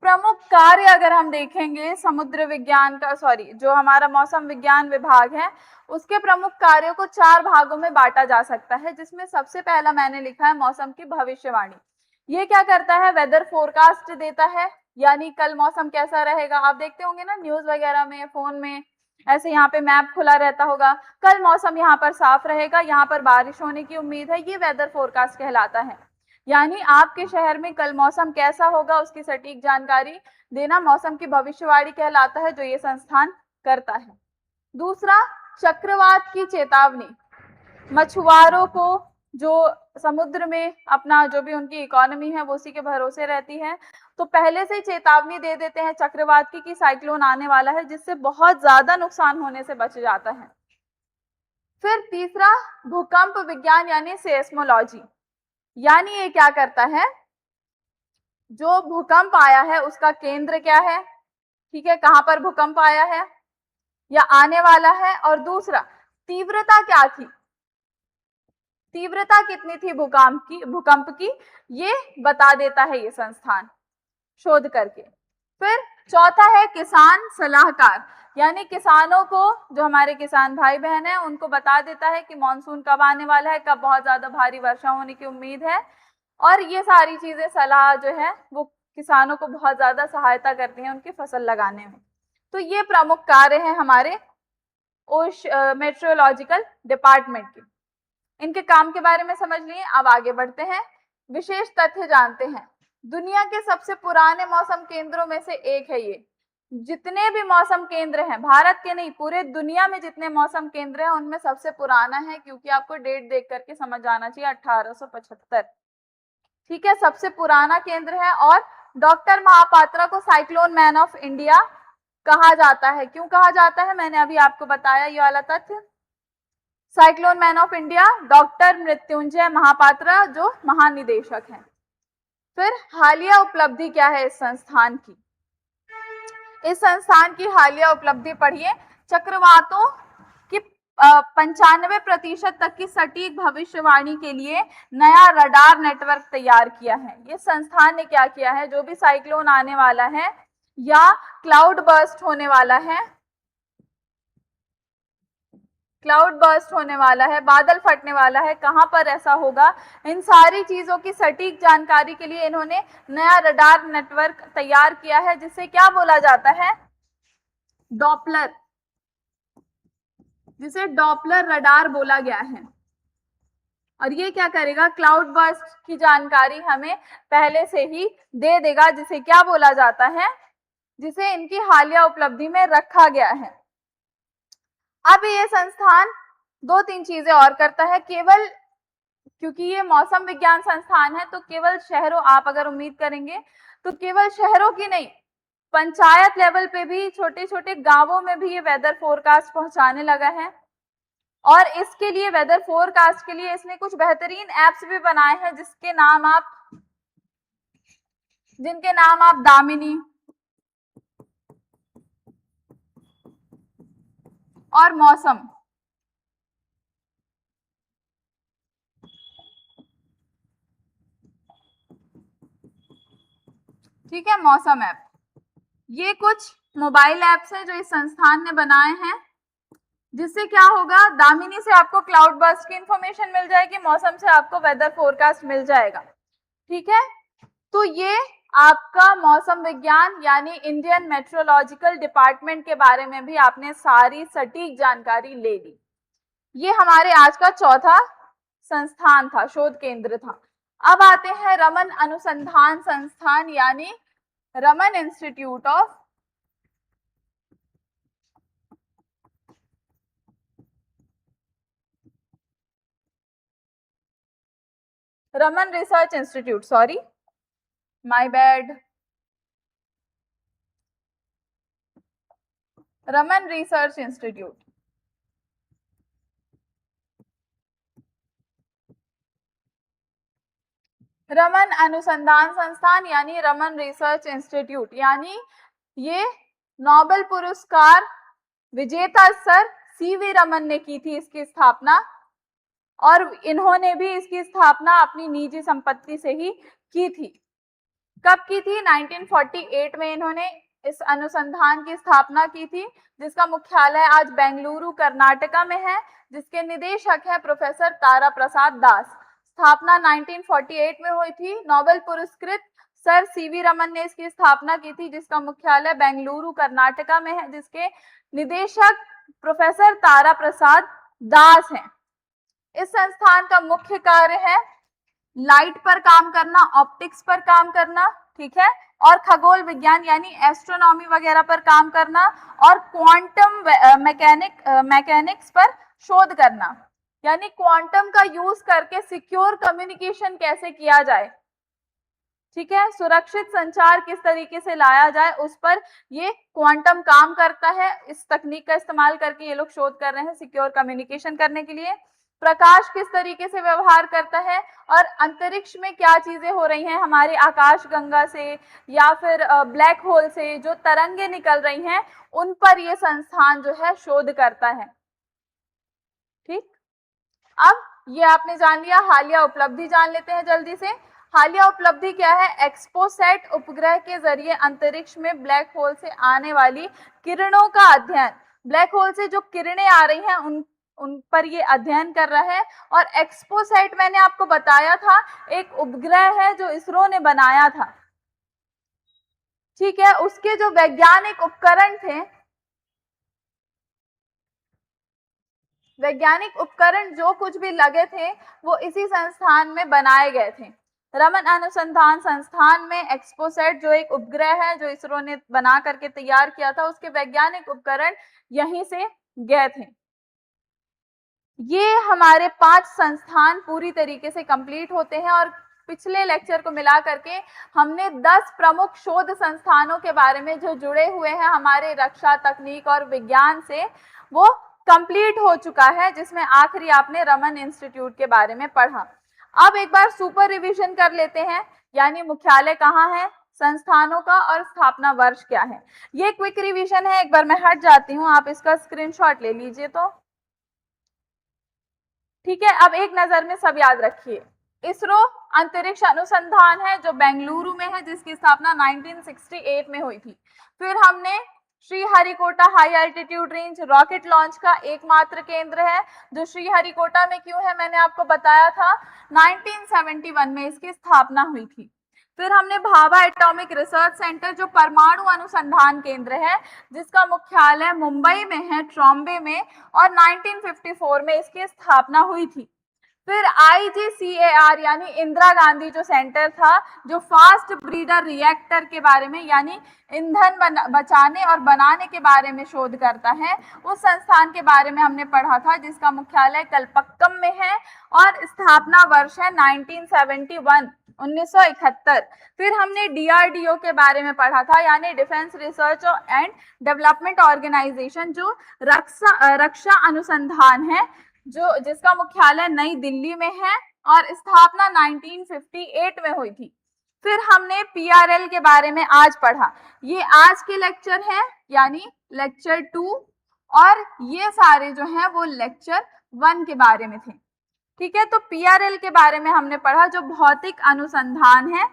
प्रमुख कार्य अगर हम देखेंगे समुद्र विज्ञान का, जो हमारा मौसम विज्ञान विभाग है, उसके प्रमुख कार्यों को 4 भागों में बांटा जा सकता है, जिसमें सबसे पहला मैंने लिखा है मौसम की भविष्यवाणी। ये क्या करता है? वेदर फोरकास्ट देता है, यानी कल मौसम कैसा रहेगा। आप देखते होंगे ना न्यूज वगैरह में, फोन में, ऐसे यहाँ पे मैप खुला रहता होगा, कल मौसम यहाँ पर साफ रहेगा, यहाँ पर बारिश होने की उम्मीद है, ये वेदर फोरकास्ट कहलाता है। यानी आपके शहर में कल मौसम कैसा होगा उसकी सटीक जानकारी देना मौसम की भविष्यवाणी कहलाता है, जो ये संस्थान करता है। दूसरा, चक्रवात की चेतावनी। मछुआरों को जो समुद्र में अपना जो भी उनकी इकोनॉमी है वो उसी के भरोसे रहती है, तो पहले से ही चेतावनी दे देते हैं चक्रवात की कि साइक्लोन आने वाला है, जिससे बहुत ज्यादा नुकसान होने से बच जाता है। फिर तीसरा, भूकंप विज्ञान यानी सेस्मोलॉजी। यानी ये क्या करता है, जो भूकंप आया है उसका केंद्र क्या है, ठीक है, कहां पर भूकंप आया है या आने वाला है, और दूसरा तीव्रता क्या थी, तीव्रता कितनी थी भूकंप की, ये बता देता है ये संस्थान शोध करके। फिर चौथा है किसान सलाहकार, यानी किसानों को, जो हमारे किसान भाई बहन है, उनको बता देता है कि मानसून कब आने वाला है, कब बहुत ज्यादा भारी वर्षा होने की उम्मीद है, और ये सारी चीजें सलाह जो है वो किसानों को बहुत ज्यादा सहायता करती हैं उनकी फसल लगाने में। तो ये प्रमुख कार्य हैं हमारे मेट्रोलॉजिकल डिपार्टमेंट के। इनके काम के बारे में समझ लिए, अब आगे बढ़ते हैं, विशेष तथ्य जानते हैं। दुनिया के सबसे पुराने मौसम केंद्रों में से एक है ये। जितने भी मौसम केंद्र हैं, भारत के नहीं पूरे दुनिया में जितने मौसम केंद्र हैं उनमें सबसे पुराना है, क्योंकि आपको डेट देख करके समझ आना चाहिए, 1875, ठीक है, सबसे पुराना केंद्र है। और डॉक्टर महापात्रा को साइक्लोन मैन ऑफ इंडिया कहा जाता है। क्यों कहा जाता है, मैंने अभी आपको बताया ये वाला तथ्य। Cyclone man of India doctor Mrityunjay Mohapatra, जो महानिदेशक हैं। फिर हालिया उपलब्धि क्या है इस संस्थान की, इस संस्थान की हालिया उपलब्धि पढ़िए, चक्रवातों की 95% तक की सटीक भविष्यवाणी के लिए नया रडार नेटवर्क तैयार किया है। ये संस्थान ने क्या किया है, जो भी साइक्लोन आने वाला है या क्लाउड बर्स्ट होने वाला है, क्लाउड बर्स्ट होने वाला है, बादल फटने वाला है, कहां पर ऐसा होगा, इन सारी चीजों की सटीक जानकारी के लिए इन्होंने नया रडार नेटवर्क तैयार किया है, जिसे क्या बोला जाता है, डॉपलर, जिसे डॉपलर रडार बोला गया है। और ये क्या करेगा, क्लाउड बर्स्ट की जानकारी हमें पहले से ही दे देगा, जिसे क्या बोला जाता है, जिसे इनकी हालिया उपलब्धि में रखा गया है। अब ये संस्थान दो तीन चीजें और करता है, केवल क्योंकि ये मौसम विज्ञान संस्थान है तो केवल शहरों, आप अगर उम्मीद करेंगे तो केवल शहरों की नहीं, पंचायत लेवल पे भी, छोटे छोटे गांवों में भी ये वेदर फोरकास्ट पहुंचाने लगा है। और इसके लिए, वेदर फोरकास्ट के लिए इसने कुछ बेहतरीन एप्स भी बनाए हैं, जिनके नाम आप दामिनी और मौसम, ठीक है, मौसम ऐप, ये कुछ मोबाइल ऐप्स है जो इस संस्थान ने बनाए हैं, जिससे क्या होगा, दामिनी से आपको क्लाउड बर्स्ट की इंफॉर्मेशन मिल जाएगी, मौसम से आपको वेदर फोरकास्ट मिल जाएगा, ठीक है। तो ये आपका मौसम विज्ञान यानी इंडियन मेट्रोलॉजिकल डिपार्टमेंट के बारे में भी आपने सारी सटीक जानकारी ले ली। ये हमारे आज का चौथा संस्थान था, शोध केंद्र था। अब आते हैं रमन अनुसंधान संस्थान यानी Raman institute of Raman research institute, sorry my bad, Raman research institute. Raman अनुसंधान संस्थान यानी रमन रिसर्च इंस्टीट्यूट, यानी ये नोबेल पुरस्कार विजेता सर सीवी रमन ने की थी इसकी स्थापना, और इन्होंने भी इसकी स्थापना अपनी निजी संपत्ति से ही की थी। कब की थी, 1948 में इन्होंने इस अनुसंधान की स्थापना की थी, जिसका मुख्यालय आज बेंगलुरु कर्नाटका में है, जिसके निदेशक है प्रोफेसर तारा प्रसाद दास। स्थापना 1948 में हुई थी। नोबेल पुरस्कृत सर सीवी रमन ने इसकी स्थापना की थी, जिसका मुख्यालय बेंगलुरु कर्नाटका में है, जिसके निदेशक प्रोफेसर तारा प्रसाद दास हैं। इस संस्थान का मुख्य कार्य है लाइट पर काम करना, ऑप्टिक्स पर काम करना, ठीक है, और खगोल विज्ञान यानी एस्ट्रोनॉमी वगैरह पर काम करना, और क्वांटम मैकेनिक्स पर शोध करना, यानी क्वांटम का यूज करके सिक्योर कम्युनिकेशन कैसे किया जाए, ठीक है, सुरक्षित संचार किस तरीके से लाया जाए, उस पर ये क्वांटम काम करता है। इस तकनीक का इस्तेमाल करके ये लोग शोध कर रहे हैं सिक्योर कम्युनिकेशन करने के लिए। प्रकाश किस तरीके से व्यवहार करता है और अंतरिक्ष में क्या चीजें हो रही हैं हमारे आकाश गंगा से या फिर ब्लैक होल से जो तरंगे निकल रही हैं, उन पर ये संस्थान जो है शोध करता है। ठीक, अब ये आपने जान लिया। हालिया उपलब्धि जान लेते हैं जल्दी से। हालिया उपलब्धि क्या है? एक्सपोसैट उपग्रह के जरिए अंतरिक्ष में ब्लैक होल से आने वाली किरणों का अध्ययन, ब्लैक होल से जो किरणें आ रही हैं उन पर ये अध्ययन कर रहा है। और एक्सपोसैट मैंने आपको बताया था एक उपग्रह है जो इसरो ने बनाया था, ठीक है, उसके जो वैज्ञानिक उपकरण थे, वैज्ञानिक उपकरण जो कुछ भी लगे थे वो इसी संस्थान में बनाए गए थे। रमन अनुसंधान संस्थान में एक्सपोसैट जो एक उपग्रह है जो इसरो ने बना करके तैयार किया था, उसके वैज्ञानिक उपकरण यहीं से गए थे। ये हमारे 5 संस्थान पूरी तरीके से कंप्लीट होते हैं और पिछले लेक्चर को मिला करके हमने 10 प्रमुख शोध संस्थानों के बारे में जो जुड़े हुए हैं हमारे रक्षा, तकनीक और विज्ञान से, वो कंप्लीट हो चुका है, जिसमें आखिरी आपने रमन इंस्टीट्यूट के बारे में पढ़ा। अब एक बार सुपर रिवीजन कर लेते हैं, यानी मुख्यालय कहाँ है, संस्थानों का, और स्थापना वर्ष क्या है। ये क्विक रिवीजन है, एक बार मैं हट जाती हूँ, आप इसका स्क्रीनशॉट ले लीजिए तो ठीक है। अब एक नजर में सब याद रखिए। इसरो अंतरिक्ष अनुसंधान है जो बेंगलुरु में है, जिसकी स्थापना 1968 में हुई थी। फिर हमने Sriharikota high altitude range rocket launch का एकमात्र केंद्र है, जो श्रीहरिकोटा में क्यों है मैंने आपको बताया था, 1971 में इसकी स्थापना हुई थी। फिर हमने भाभा एटॉमिक रिसर्च सेंटर जो परमाणु अनुसंधान केंद्र है, जिसका मुख्यालय मुंबई में है, ट्रॉम्बे में, और 1954 में इसकी स्थापना हुई थी। फिर IGCAR यानी इंदिरा गांधी जो सेंटर था, जो फास्ट ब्रीडर रिएक्टर के बारे में यानी ईंधन बचाने और बनाने के बारे में शोध करता है, उस संस्थान के बारे में हमने पढ़ा था, जिसका मुख्यालय कलपक्कम में है और स्थापना वर्ष है 1971। फिर हमने DRDO के बारे में पढ़ा था, यानी defence research and development organisation, जो रक्षा अनुसंधान है, जो जिसका मुख्यालय नई दिल्ली में है और स्थापना 1958 में हुई थी। फिर हमने PRL के बारे में आज पढ़ा, ये आज के लेक्चर है यानी लेक्चर 2, और ये सारे जो हैं वो लेक्चर 1 के बारे में थे, ठीक है। तो PRL के बारे में हमने पढ़ा जो भौतिक अनुसंधान है,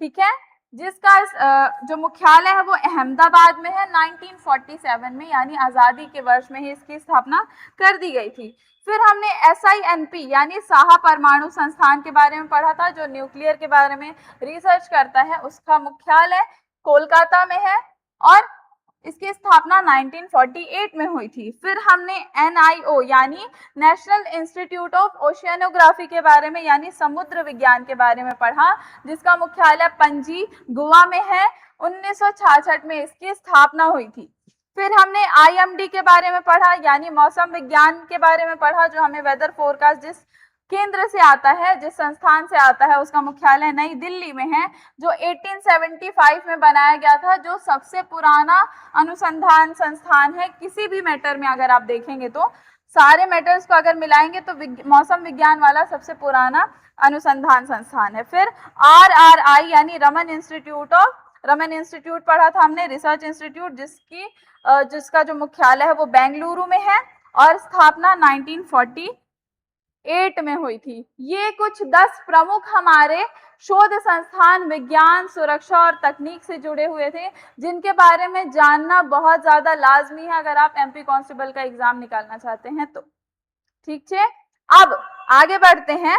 ठीक है, जिसका जो मुख्यालय है वो अहमदाबाद में है, 1947 में यानी आजादी के वर्ष में ही इसकी स्थापना कर दी गई थी। फिर हमने SINP यानी साहा परमाणु संस्थान के बारे में पढ़ा था, जो न्यूक्लियर के बारे में रिसर्च करता है, उसका मुख्यालय कोलकाता में है और इसकी स्थापना 1948 में हुई थी। फिर हमने NIO यानी नेशनल इंस्टीट्यूट ऑफ ओशियनोग्राफी के बारे में यानी समुद्र विज्ञान के बारे में पढ़ा, जिसका मुख्यालय पणजी गोवा में है, 1966 में इसकी स्थापना हुई थी। फिर हमने IMD के बारे में पढ़ा, यानी मौसम विज्ञान के बारे में पढ़ा, जो हमें वेदर फोरकास्ट जिस केंद्र से आता है, जिस संस्थान से आता है, उसका मुख्यालय नई दिल्ली में है, जो 1875 में बनाया गया था, जो सबसे पुराना अनुसंधान संस्थान है किसी भी मैटर में। अगर आप देखेंगे तो सारे मैटर्स को अगर मिलाएंगे तो मौसम विज्ञान वाला सबसे पुराना अनुसंधान संस्थान है। फिर RRI यानी रमन इंस्टीट्यूट पढ़ा था हमने, रिसर्च इंस्टीट्यूट, जिसका जो मुख्यालय है वो बेंगलुरु में है और स्थापना 1948 में हुई थी। ये कुछ 10 प्रमुख हमारे शोध संस्थान विज्ञान, सुरक्षा और तकनीक से जुड़े हुए थे, जिनके बारे में जानना बहुत ज्यादा लाजमी है अगर आप MP कांस्टेबल का एग्जाम निकालना चाहते हैं तो, ठीक है। अब आगे बढ़ते हैं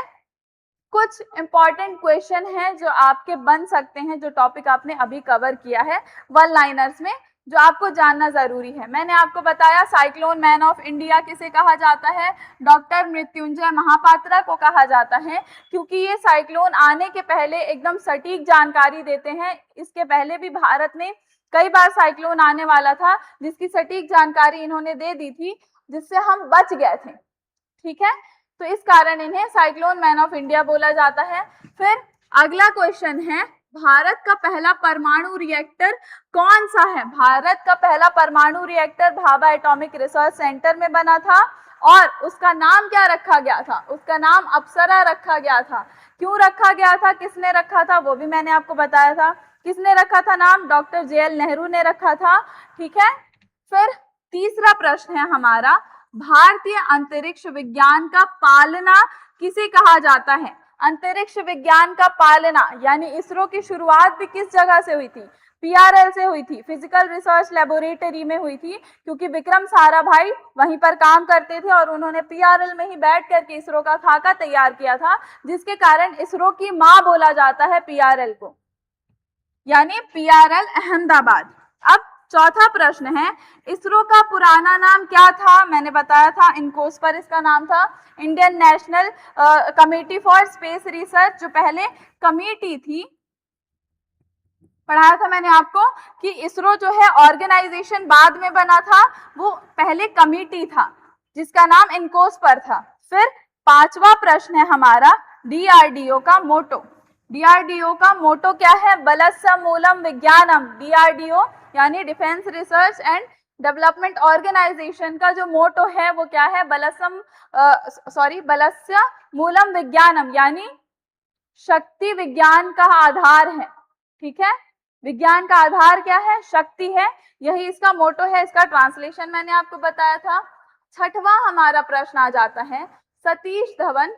कुछ इंपॉर्टेंट क्वेश्चन हैं जो आपके बन सकते हैं, जो टॉपिक आपने अभी कवर किया है वन लाइनर्स में, जो आपको जानना जरूरी है। मैंने आपको बताया साइक्लोन मैन ऑफ इंडिया किसे कहा जाता है, डॉक्टर मृत्युंजय महापात्रा को कहा जाता है, क्योंकि ये साइक्लोन आने के पहले एकदम सटीक जानकारी देते हैं। इसके पहले भी भारत में कई बार साइक्लोन आने वाला था, जिसकी सटीक जानकारी इन्होंने दे दी थी, जिससे हम बच गए थे। ठीक है, तो इस कारण इन्हें साइक्लोन मैन ऑफ इंडिया बोला जाता है। फिर अगला क्वेश्चन है, भारत का पहला परमाणु रिएक्टर कौन सा है? भारत का पहला परमाणु reactor Bhabha atomic research centre में बना था, और उसका नाम क्या रखा गया था? उसका नाम अप्सरा रखा गया था। क्यों रखा गया था, किसने रखा था, वो भी मैंने आपको बताया था। किसने रखा था नाम? डॉक्टर JL नेहरू ने रखा था। ठीक है, फिर तीसरा प्रश्न है हमारा, भारतीय अंतरिक्ष विज्ञान का पालना किसे कहा जाता है? अंतरिक्ष विज्ञान का पालना यानी इसरो की शुरुआत भी किस जगह से हुई थी? PRL से हुई थी, फिजिकल रिसर्च लेबोरेटरी में हुई थी, क्योंकि विक्रम साराभाई वहीं पर काम करते थे और उन्होंने PRL में ही बैठ करके इसरो का खाका तैयार किया था, जिसके कारण इसरो की मां बोला जाता है PRL को, यानी PRL अहमदाबाद। अब चौथा प्रश्न है, इसरो का पुराना नाम क्या था? मैंने बताया था इनकोस पर इसका नाम था Indian national committee for space research. जो पहले कमेटी थी, पढ़ाया था मैंने आपको कि इसरो जो है ऑर्गेनाइजेशन बाद में बना था, वो पहले कमेटी था जिसका नाम इनकोस पर था। फिर पांचवा प्रश्न है हमारा, DRDO का मोटो। DRDO का मोटो क्या है? बलस्य मूलम विज्ञानम। DRDO यानी defence research and development organisation का जो मोटो है वो क्या है? बलस्य मूलम विज्ञानम, यानी शक्ति विज्ञान का आधार है। ठीक है, विज्ञान का आधार क्या है? शक्ति है, यही इसका मोटो है। इसका ट्रांसलेशन मैंने आपको बताया था। छठवां हमारा प्रश्न आ जाता है, सतीश धवन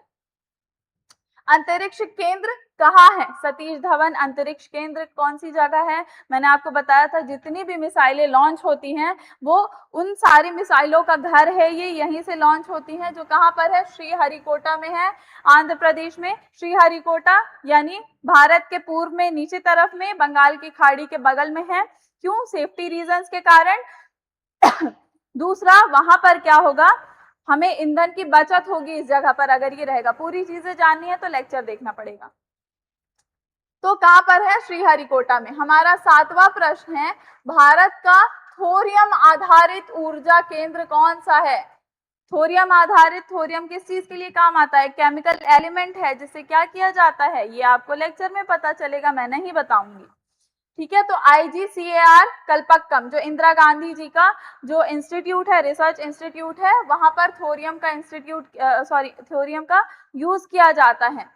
अंतरिक्ष केंद्र कहाँ है? सतीश धवन अंतरिक्ष केंद्र कौन सी जगह है? मैंने आपको बताया था जितनी भी मिसाइलें लॉन्च होती हैं वो उन सारी मिसाइलों का घर है, ये यहीं से लॉन्च होती हैं। जो कहाँ पर है? श्रीहरिकोटा में है, आंध्र प्रदेश में। श्रीहरिकोटा यानी भारत के पूर्व में नीचे तरफ में, बंगाल की खाड़ी के बगल में है। क्यों? सेफ्टी रीजंस के कारण। दूसरा, वहां पर क्या होगा? हमें ईंधन की बचत होगी इस जगह पर अगर ये रहेगा। पूरी चीजें जाननी है तो लेक्चर देखना पड़ेगा। तो कहां पर है? श्रीहरिकोटा में। हमारा सातवां प्रश्न है, भारत का थोरियम आधारित ऊर्जा केंद्र कौन सा है? थोरियम आधारित, थोरियम किस चीज के लिए काम आता है? केमिकल एलिमेंट है, जिससे क्या किया जाता है ये आपको लेक्चर में पता चलेगा, मैं नहीं बताऊंगी। ठीक है, तो IGCAR कल्पक्कम जो इंदिरा गांधी जी का जो इंस्टीट्यूट है, रिसर्च इंस्टीट्यूट है, वहां पर थोरियम का थोरियम का यूज किया जाता है।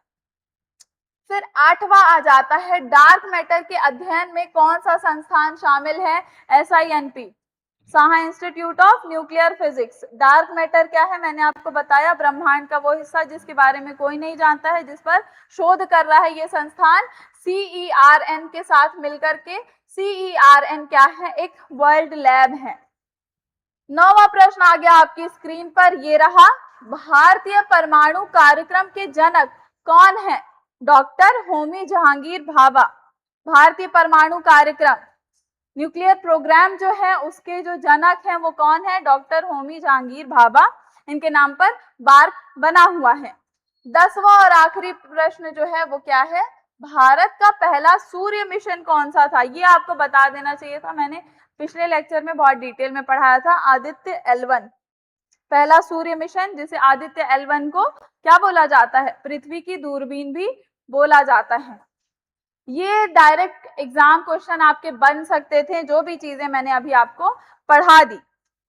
फिर आठवां आ जाता है, डार्क मैटर के अध्ययन में कौन सा संस्थान शामिल है? SINP, Saha institute of nuclear physics. Dark matter क्या है? मैंने आपको बताया, ब्रह्मांड का वो हिस्सा जिसके बारे में कोई नहीं जानता है, जिस पर शोध कर रहा है ये संस्थान CERN के साथ मिलकर के। CERN क्या है? एक वर्ल्ड लैब है। नौवां प्रश्न आ गया आपकी स्क्रीन पर, ये रहा, भारतीय परमाणु कार्यक्रम के जनक कौन है? डॉक्टर होमी जहांगीर भाभा। भारतीय परमाणु कार्यक्रम, न्यूक्लियर प्रोग्राम जो है उसके जो जनक हैं वो कौन है? डॉक्टर होमी जहांगीर भाभा। इनके नाम पर बार्क बना हुआ है। 10वां और आखिरी प्रश्न जो है वो क्या है? भारत का पहला सूर्य मिशन कौन सा था? ये आपको बता देना चाहिए था, मैंने पिछले लेक्चर में बहुत डिटेल में पढ़ाया था। आदित्य L1 पहला सूर्य मिशन, जिसे आदित्य L1 को क्या बोला जाता है? पृथ्वी की दूरबीन भी बोला जाता है। ये डायरेक्ट एग्जाम क्वेश्चन आपके बन सकते थे, जो भी चीजें मैंने अभी आपको पढ़ा दी।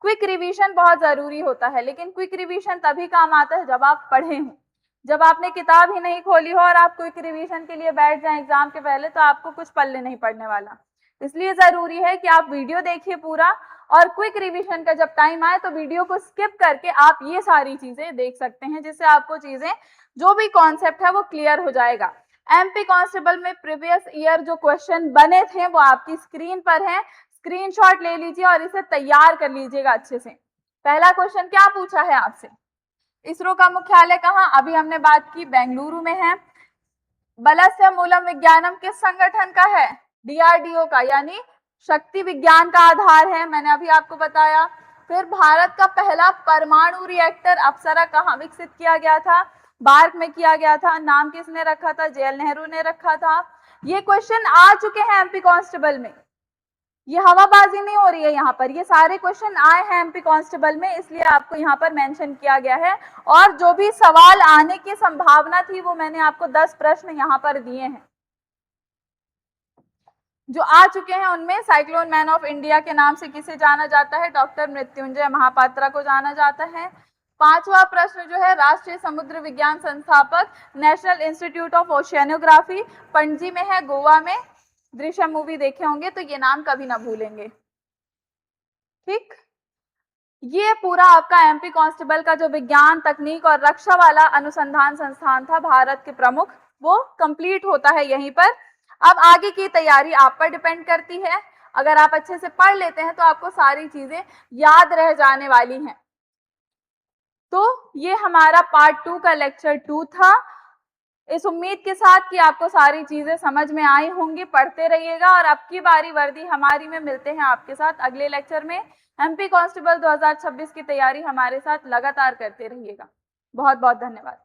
क्विक रिवीजन बहुत जरूरी होता है, लेकिन क्विक रिवीजन तभी काम आता है जब आप पढ़े हों। जब आपने किताब ही नहीं खोली हो और आप क्विक रिवीजन के लिए बैठ जाएं एग्जाम के पहले, तो आपको कुछ पल्ले नहीं पड़ने वाला। इसलिए जरूरी है कि आप वीडियो देखिए पूरा, और क्विक रिवीजन का जब टाइम आए तो वीडियो को स्किप करके आप ये सारी चीजें देख सकते हैं, जिससे आपको चीजें, जो भी कॉन्सेप्ट है वो क्लियर हो जाएगा। MP कांस्टेबल में प्रीवियस ईयर जो क्वेश्चन बने थे वो आपकी स्क्रीन पर है, स्क्रीनशॉट ले लीजिए और इसे तैयार कर लीजिएगा अच्छे से। पहला क्वेश्चन क्या पूछा है आपसे? इसरो का मुख्यालय कहाँ? अभी हमने बात की बेंगलुरु में है। बलस्य मूलम विज्ञानम किस संगठन का है? DRDO का, यानी शक्ति विज्ञान का आधार है, मैंने अभी आपको बताया। फिर भारत का पहला परमाणु रिएक्टर अप्सरा कहाँ विकसित किया गया था? भारत में किया गया था। नाम किसने रखा था? JL नेहरू ने रखा था। ये क्वेश्चन आ चुके हैं MP कांस्टेबल में, ये हवाबाजी नहीं हो रही है यहाँ पर, ये सारे क्वेश्चन आए हैं MP कांस्टेबल में, इसलिए आपको यहाँ पर मेंशन किया गया है। और जो भी सवाल आने की संभावना थी वो मैंने आपको 10 प्रश्न यहाँ पर दिए हैं। जो आ चुके हैं उनमें साइक्लोन मैन ऑफ इंडिया के नाम से किसे जाना जाता है? डॉक्टर मृत्युंजय महापात्रा को जाना जाता है। 5वां प्रश्न जो है, राष्ट्रीय समुद्र विज्ञान संस्थापक national institute of oceanography Panaji में है, गोवा में। दृश्यम मूवी देखे होंगे तो ये नाम कभी ना भूलेंगे। ठीक, ये पूरा आपका MP कांस्टेबल का जो विज्ञान, तकनीक और रक्षा वाला अनुसंधान संस्थान था भारत के प्रमुख, वो कंप्लीट होता है यहीं पर। अब आगे की तैयारी आप पर डिपेंड करती है। अगर आप अच्छे से पढ़ लेते हैं तो आपको सारी चीजें याद रह जाने वाली हैं। तो ये हमारा पार्ट 2 का लेक्चर 2 था। इस उम्मीद के साथ कि आपको सारी चीजें समझ में आई होंगी। पढ़ते रहिएगा और अब की बारी वर्दी हमारी में मिलते हैं आपके साथ अगले लेक्चर में। MP कांस्टेबल 2026 की तैयारी हमारे साथ लगातार करते रहिएगा। बहुत बहुत धन्यवाद।